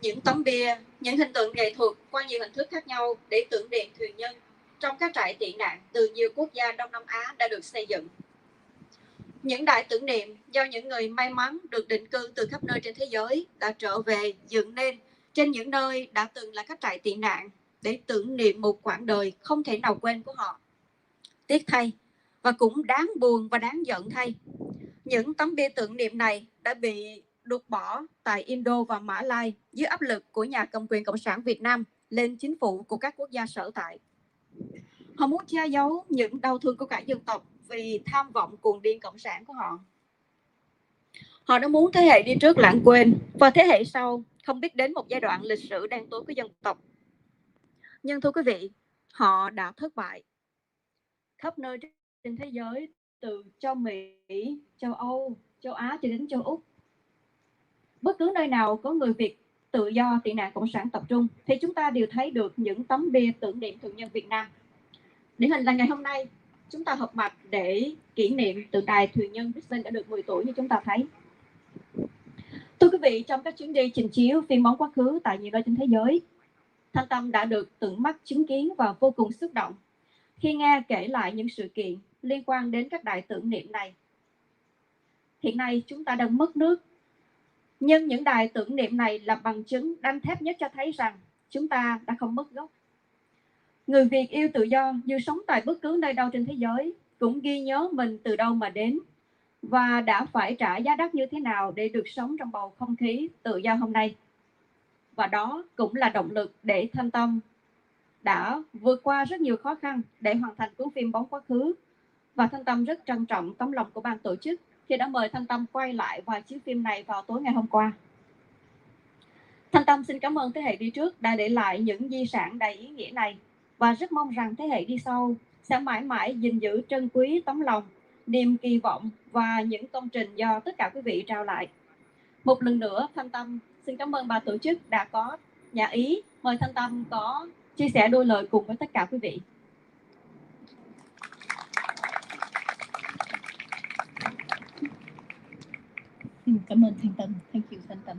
Những tấm bia, những hình tượng nghệ thuật qua nhiều hình thức khác nhau để tưởng niệm thuyền nhân trong các trại tị nạn từ nhiều quốc gia Đông Nam Á đã được xây dựng. Những đài tưởng niệm do những người may mắn được định cư từ khắp nơi trên thế giới đã trở về dựng nên trên những nơi đã từng là các trại tị nạn để tưởng niệm một quãng đời không thể nào quên của họ. Tiếc thay, và cũng đáng buồn và đáng giận thay, những tấm bia tưởng niệm này đã bị đục bỏ tại Indo và Mã Lai dưới áp lực của nhà cầm quyền Cộng sản Việt Nam lên chính phủ của các quốc gia sở tại. Họ muốn che giấu những đau thương của cả dân tộc vì tham vọng cuồng điên cộng sản của họ. Họ đã muốn thế hệ đi trước lãng quên và thế hệ sau không biết đến một giai đoạn lịch sử đen tối của dân tộc. Nhưng thưa quý vị, họ đã thất bại. Khắp nơi trên thế giới, từ châu Mỹ, châu Âu, châu Á cho đến châu Úc, bất cứ nơi nào có người Việt tự do tị nạn cộng sản tập trung thì chúng ta đều thấy được những tấm bia tưởng niệm thượng nhân Việt Nam. Điển hình là ngày hôm nay chúng ta họp mặt để kỷ niệm tượng đài thuyền nhân Christian đã được 10 tuổi như chúng ta thấy. Thưa quý vị, trong các chuyến đi trình chiếu phim bóng quá khứ tại nhiều nơi trên thế giới, Thanh Tâm đã được tận mắt chứng kiến và vô cùng xúc động khi nghe kể lại những sự kiện liên quan đến các đài tưởng niệm này. Hiện nay chúng ta đang mất nước, nhưng những đài tưởng niệm này là bằng chứng đanh thép nhất cho thấy rằng chúng ta đã không mất gốc. Người Việt yêu tự do dù sống tại bất cứ nơi đâu trên thế giới cũng ghi nhớ mình từ đâu mà đến và đã phải trả giá đắt như thế nào để được sống trong bầu không khí tự do hôm nay. Và đó cũng là động lực để Thanh Tâm đã vượt qua rất nhiều khó khăn để hoàn thành cuốn phim Bóng Quá Khứ. Và Thanh Tâm rất trân trọng tấm lòng của ban tổ chức khi đã mời Thanh Tâm quay lại và chiếu phim này vào tối ngày hôm qua. Thanh Tâm xin cảm ơn thế hệ đi trước đã để lại những di sản đầy ý nghĩa này và rất mong rằng thế hệ đi sau sẽ mãi mãi gìn giữ trân quý tấm lòng, niềm kỳ vọng và những công trình do tất cả quý vị trao lại. Một lần nữa, Thanh Tâm xin cảm ơn ban tổ chức đã có nhà ý mời Thanh Tâm có chia sẻ đôi lời cùng với tất cả quý vị. Cảm ơn Thanh Tâm. Thank you, Thanh Tâm.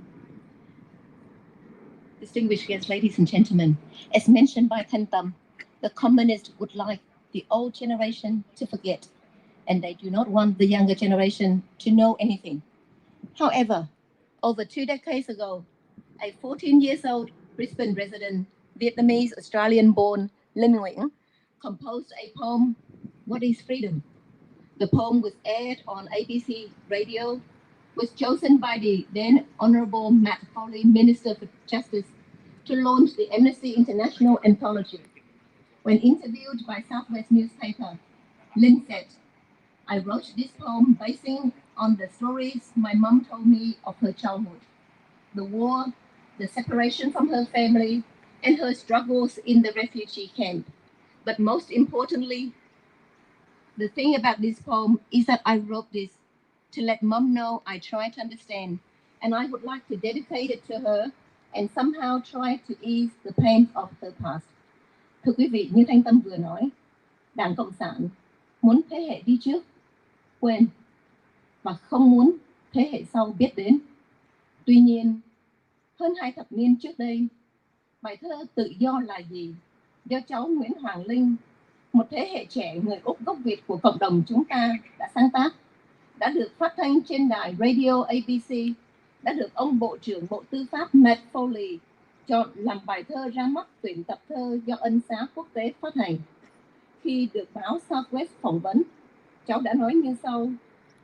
Distinguished guests, ladies and gentlemen, as mentioned by Thanh Tâm, the communists would like the old generation to forget, and they do not want the younger generation to know anything. However, over 2 decades ago, a 14-year-old Brisbane resident, Vietnamese-Australian-born Linh Nguyễn, composed a poem, What is Freedom? The poem was aired on ABC radio, was chosen by the then Honourable Matt Foley, Minister for Justice, to launch the Amnesty International anthology. When interviewed by Southwest newspaper, Lynn said, I wrote this poem basing on the stories my mum told me of her childhood, the war, the separation from her family, and her struggles in the refugee camp. But most importantly, the thing about this poem is that I wrote this to let Mum know I try to understand, and I would like to dedicate it to her and somehow try to ease the pain of her past. Thưa quý vị, như Thanh Tâm vừa nói, Đảng Cộng sản muốn thế hệ đi trước quên và không muốn thế hệ sau biết đến. Tuy nhiên, hơn 2 thập niên trước đây, bài thơ Tự do là gì do cháu Nguyễn Hoàng Linh, một thế hệ trẻ người Úc gốc Việt của cộng đồng chúng ta đã sáng tác, đã được phát thanh trên đài radio ABC, đã được ông Bộ trưởng Bộ Tư pháp Matt Foley chọn làm bài thơ ra mắt tuyển tập thơ do Ân xá Quốc tế phát hành. Khi được báo Southwest phỏng vấn, cháu đã nói như sau: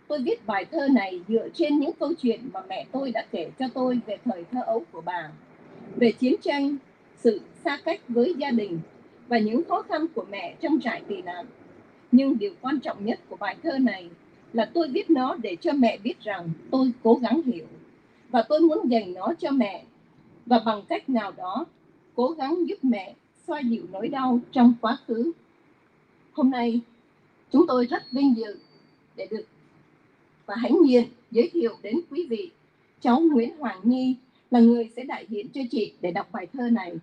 tôi viết bài thơ này dựa trên những câu chuyện mà mẹ tôi đã kể cho tôi về thời thơ ấu của bà, về chiến tranh, sự xa cách với gia đình và những khó khăn của mẹ trong trại tị nạn. Nhưng điều quan trọng nhất của bài thơ này là tôi viết nó để cho mẹ biết rằng tôi cố gắng hiểu, và tôi muốn dành nó cho mẹ và bằng cách nào đó cố gắng giúp mẹ xoa dịu nỗi đau trong quá khứ. Hôm nay chúng tôi rất vinh dự để được và hãnh diện giới thiệu đến quý vị cháu Nguyễn Hoàng Nhi là người sẽ đại diện cho chị để đọc bài thơ này.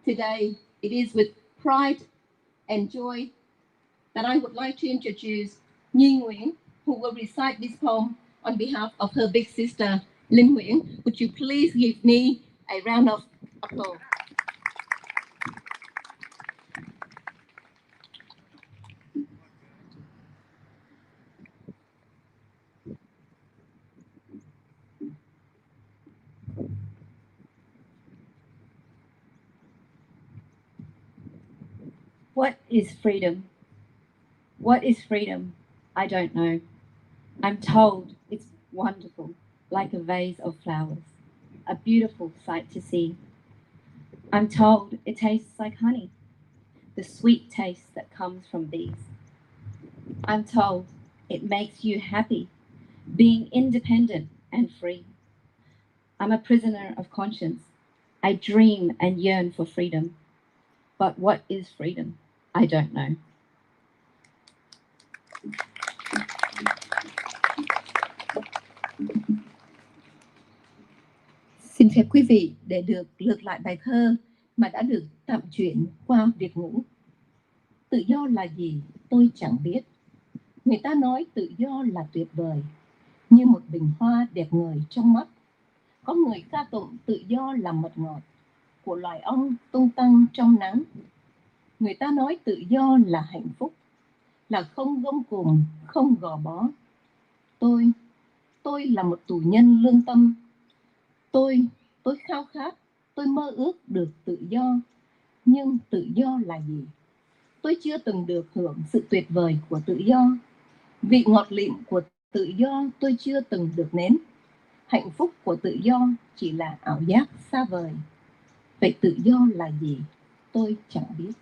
Today it is with pride and joy that I would like to introduce Nhi Nguyễn, who will recite this poem on behalf of her big sister, Linh Nguyễn. Would you please give me a round of applause? What is freedom? What is freedom? I don't know. I'm told it's wonderful, like a vase of flowers, a beautiful sight to see. I'm told it tastes like honey, the sweet taste that comes from bees. I'm told it makes you happy, being independent and free. I'm a prisoner of conscience. I dream and yearn for freedom. But what is freedom? I don't know. Xin phép quý vị để được lược lại bài thơ mà đã được tạm chuyển qua Việt ngữ. Tự do là gì tôi chẳng biết. Người ta nói tự do là tuyệt vời, như một bình hoa đẹp ngời trong mắt. Có người ca tụng tự do là mật ngọt của loài ong tung tăng trong nắng. Người ta nói tự do là hạnh phúc, là không gông cùm, không gò bó. Tôi là một tù nhân lương tâm. Tôi khao khát, tôi mơ ước được tự do. Nhưng tự do là gì? Tôi chưa từng được hưởng sự tuyệt vời của tự do. Vị ngọt lịm của tự do tôi chưa từng được nếm. Hạnh phúc của tự do chỉ là ảo giác xa vời. Vậy tự do là gì? Tôi chẳng biết.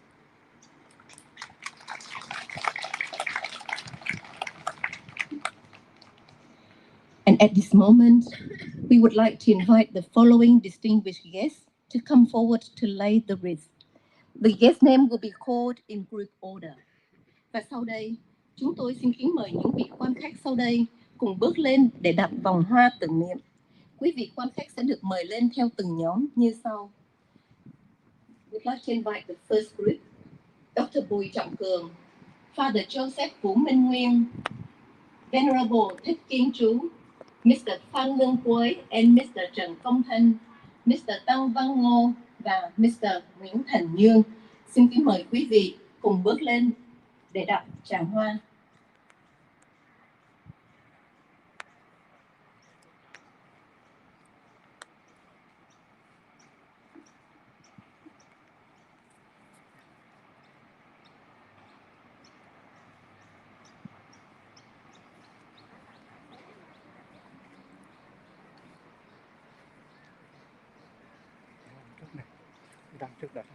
And at this moment, we would like to invite the following distinguished guests to come forward to lay the wreath. The guest name will be called in group order. Và sau đây, chúng tôi xin kính mời những vị quan khách sau đây cùng bước lên để đặt vòng hoa tưởng niệm. Quý vị quan khách sẽ được mời lên theo từng nhóm như sau. We'd like to invite the first group, Dr. Bùi Trọng Cường, Father Joseph Vũ Minh Nguyên, Venerable Thích Kiên Chú, Mr. Phan Lương Quế and Mr. Trần Công Thanh, Mr. Tăng Văn Ngô và Mr. Nguyễn Thành Dương. Xin kính mời quý vị cùng bước lên để đặt tràng hoa. Đăng trước đặt.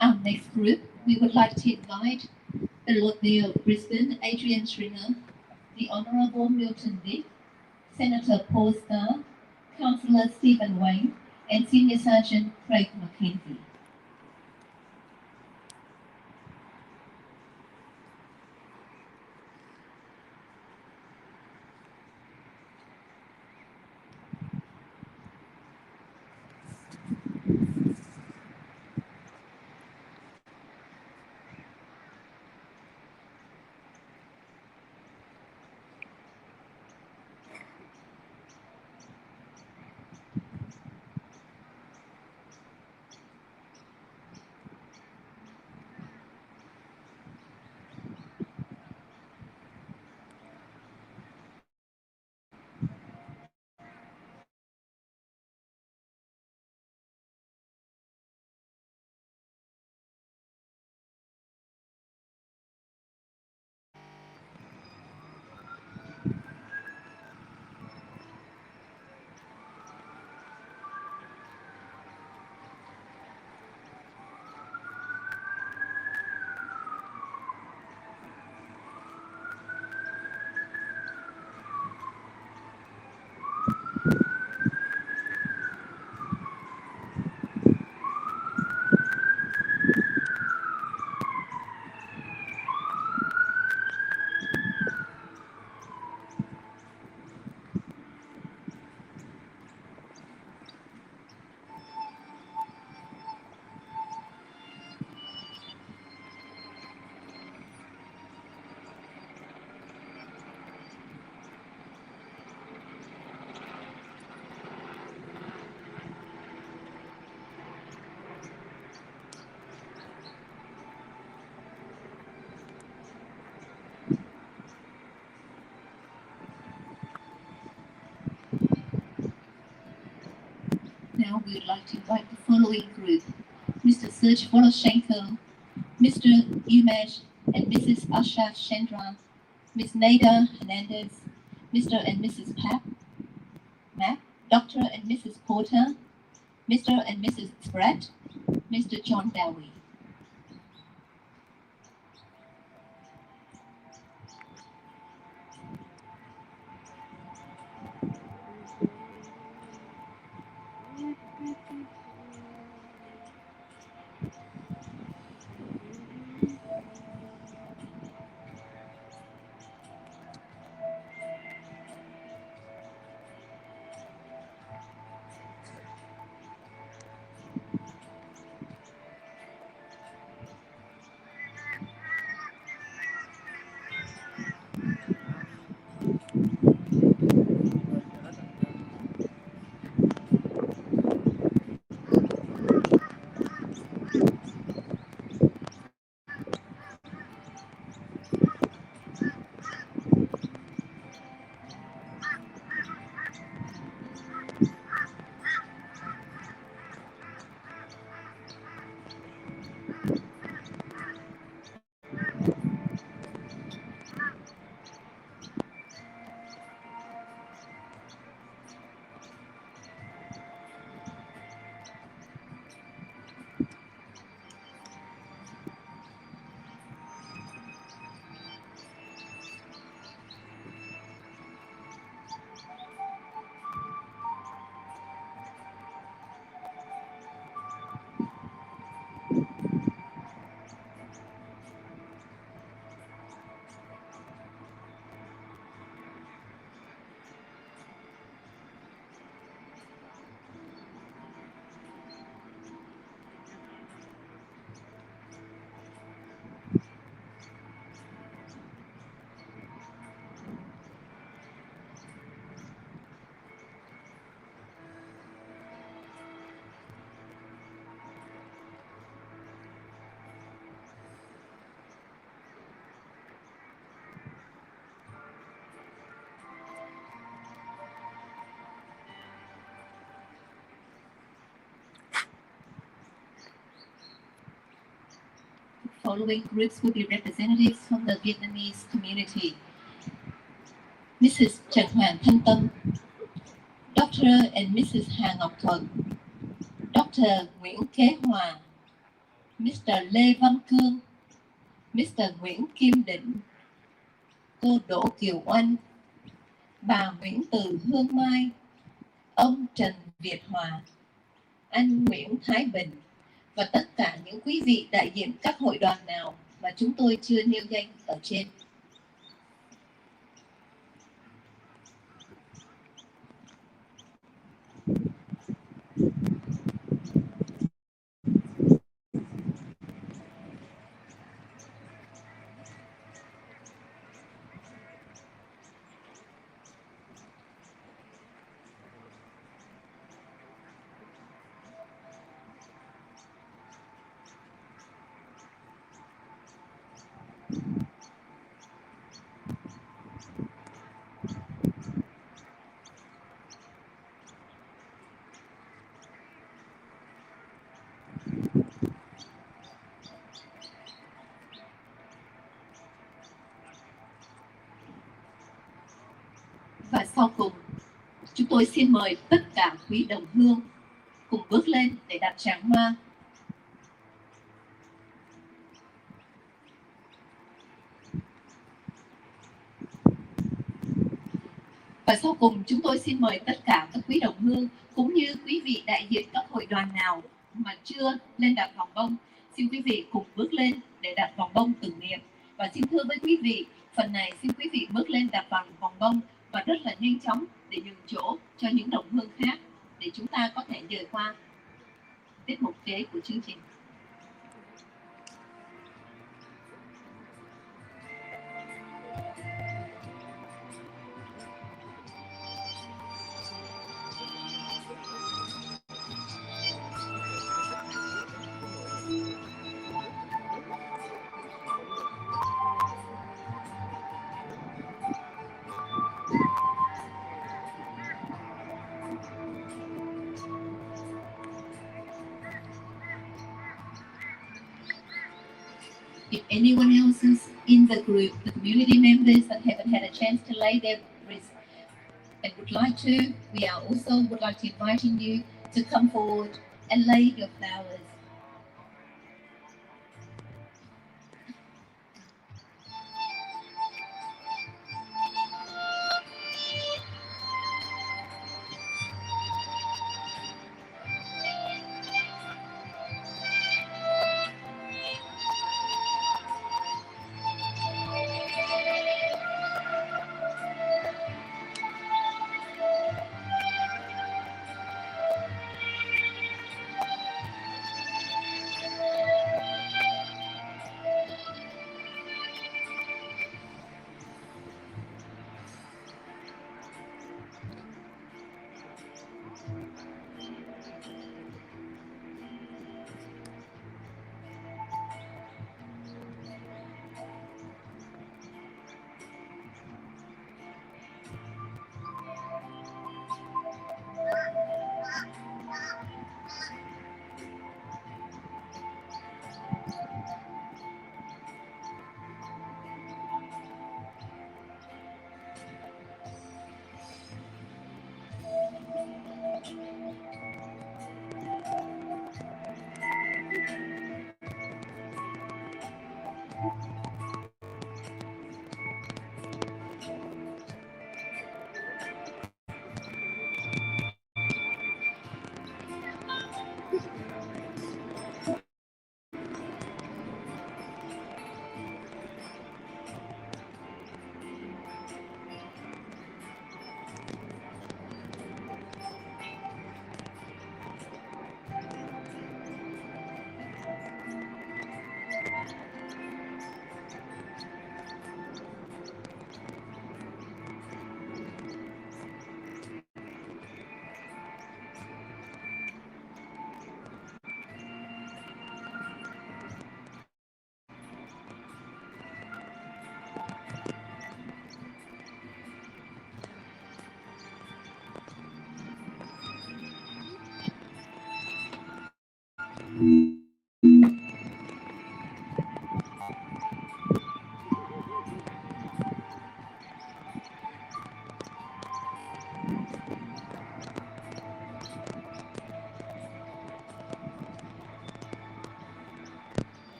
Our next group, we would like to invite the Lord Mayor of Brisbane, Adrian Schringer, the Honourable Milton Dick, Senator Paul Starr, Councillor Stephen Wayne, and Senior Sergeant Craig Mackenzie. we would like to invite the following group: Mr. Serge Voloshenko, Mr. Umesh and Mrs. Asha Chandra, Ms. Nada Hernandez, Mr. and Mrs. Mapp, Dr. and Mrs. Porter, Mr. and Mrs. Spratt, Mr. John Dowie. Following groups will be representatives from the Vietnamese community: Mrs. Trần Hoàng Thanh Tâm, Dr. and Mrs. Hà Ngọc Thuận, Dr. Nguyễn Kế Hòa, Mr. Lê Văn Cương, Mr. Nguyễn Kim Định, cô Đỗ Kiều Oanh, bà Nguyễn Từ Hương Mai, ông Trần Việt Hòa, anh Nguyễn Thái Bình và tất cả những quý vị đại diện các hội đoàn nào mà chúng tôi chưa nêu danh ở trên. Và sau cùng, chúng tôi xin mời tất cả quý đồng hương cùng bước lên để đặt tràng hoa. Và sau cùng, chúng tôi xin mời tất cả các quý đồng hương cũng như quý vị đại diện các hội đoàn nào mà chưa lên đặt vòng bông, xin quý vị cùng bước lên để đặt vòng bông tưởng niệm. Và xin thưa với quý vị, phần này xin quý vị bước lên đặt vòng bông và rất là nhanh chóng để nhường chỗ cho những đồng hương khác để chúng ta có thể dời qua tiết mục kế của chương trình. the group, the community members that haven't had a chance to lay their wreaths and would like to, we are also would like to inviting you to come forward and lay your flowers.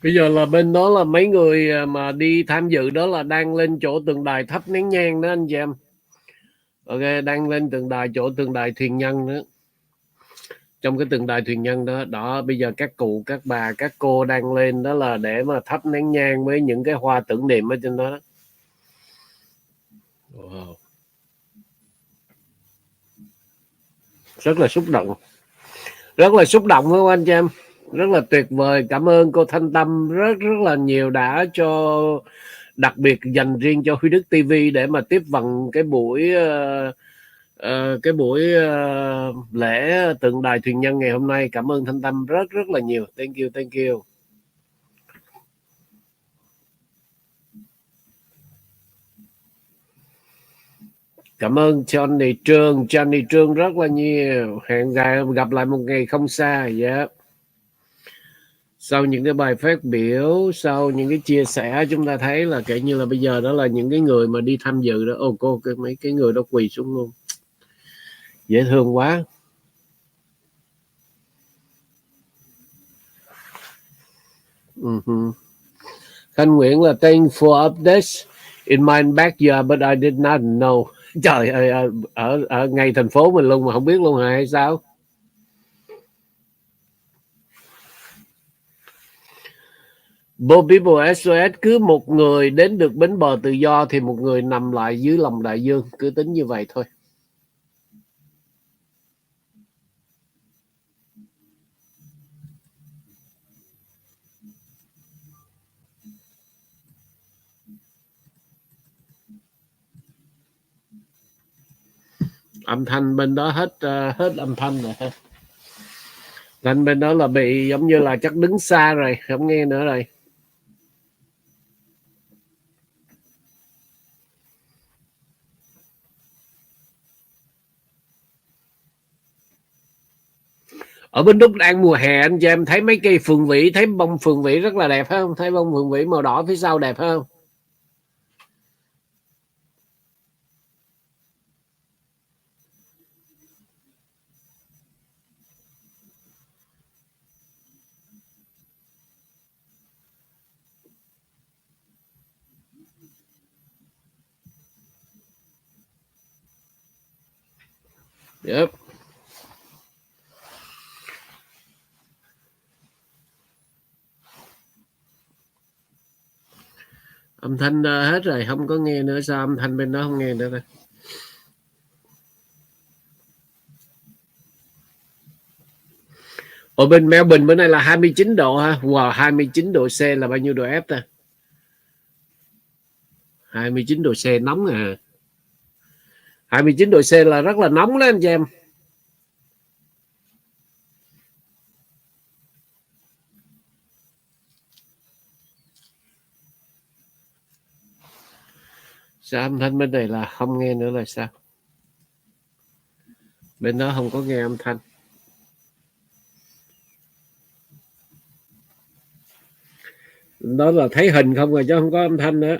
Bây giờ là bên đó là mấy người mà đi tham dự đó là đang lên chỗ tượng đài thắp nén nhang đó anh chị em. Ok, đang lên tượng đài chỗ tượng đài Thuyền Nhân đó. Trong cái tượng đài Thuyền Nhân đó, đó bây giờ các cụ, các bà, các cô đang lên đó là để mà thắp nén nhang với những cái hoa tưởng niệm ở trên đó. Wow. Rất là xúc động. Rất là xúc động không anh chị em? Rất là tuyệt vời. Cảm ơn cô Thanh Tâm rất là nhiều đã cho, đặc biệt dành riêng cho Huy Đức TV để mà tiếp vận cái buổi lễ tượng đài Thuyền Nhân ngày hôm nay. Cảm ơn Thanh Tâm rất là nhiều. Thank you, thank you. Cảm ơn Johnny Trương rất là nhiều. Hẹn gặp lại một ngày không xa. Yeah. Sau những cái bài phát biểu, sau những cái chia sẻ, chúng ta thấy là kể như là bây giờ đó là những cái người mà đi tham dự đó. Mấy cái người đó quỳ xuống luôn, dễ thương quá. Khánh Nguyễn là thank for updates in my backyard but I did not know. Trời ơi, ở ngay thành phố mình luôn mà không biết luôn hay sao? People SOS, cứ một người đến được bến bờ tự do thì một người nằm lại dưới lòng đại dương, cứ tính như vậy thôi. Âm thanh bên đó hết âm thanh rồi ha. Thanh bên đó là bị giống như là chắc đứng xa rồi, không nghe nữa rồi. Ở bên Đức đang mùa hè anh chị em, thấy mấy cây phượng vĩ, thấy bông phượng vĩ rất là đẹp không? Thấy bông phượng vĩ màu đỏ phía sau đẹp không? Yep. Âm thanh hết rồi, không có nghe nữa. Sao âm thanh bên đó không nghe nữa đây? Ở bên Melbourne bữa nay là 29 độ ha. Wow, 29 độ C là bao nhiêu độ F ta? 29 độ C nóng à. 29 độ C là rất là nóng đó anh chị em. Sao âm thanh bên này là không nghe nữa là sao? Bên đó không có nghe âm thanh. Đó là thấy hình không rồi chứ không có âm thanh nữa.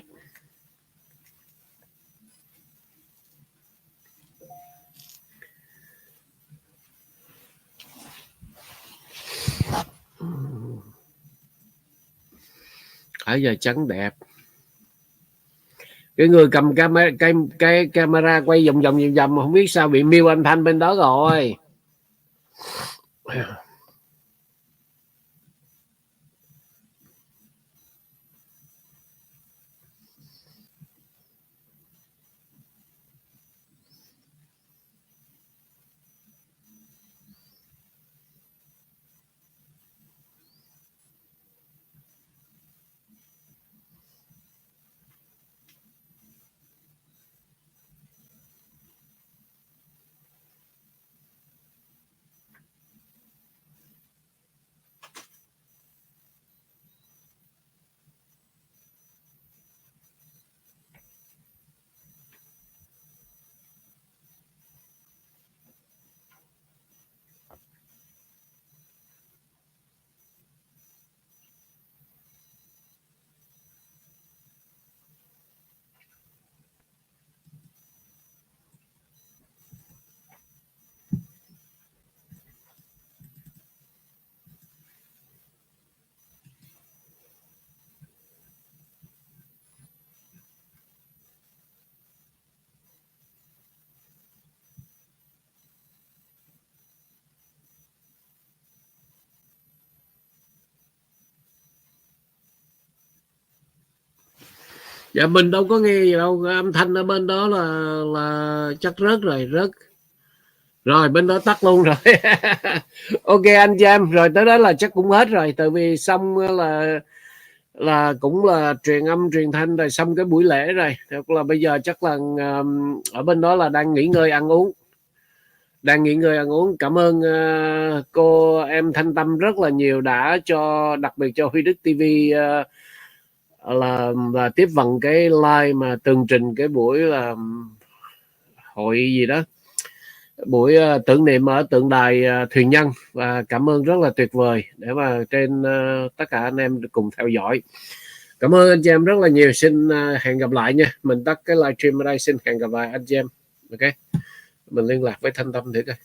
Ở giờ trắng đẹp. Cái người cầm cái camera quay vòng vòng mà không biết sao bị mute âm thanh bên đó rồi. Dạ mình đâu có nghe gì đâu, âm thanh ở bên đó là chắc rớt rồi bên đó tắt luôn rồi. Ok anh chị em, rồi tới đó là chắc cũng hết rồi, tại vì xong là cũng là truyền âm truyền thanh rồi, xong cái buổi lễ rồi, thật là bây giờ chắc là ở bên đó là đang nghỉ ngơi ăn uống. Cảm ơn cô em Thanh Tâm rất là nhiều đã cho, đặc biệt cho Huy Đức TV là tiếp vận cái live mà tường trình cái buổi là hội gì đó, buổi tưởng niệm ở tượng đài Thuyền Nhân, và cảm ơn rất là tuyệt vời để mà trên tất cả anh em cùng theo dõi. Cảm ơn anh chị em rất là nhiều. Xin hẹn gặp lại nha. Mình tắt cái livestream ở đây, xin hẹn gặp lại anh chị em. Ok, mình liên lạc với Thanh Tâm thử coi.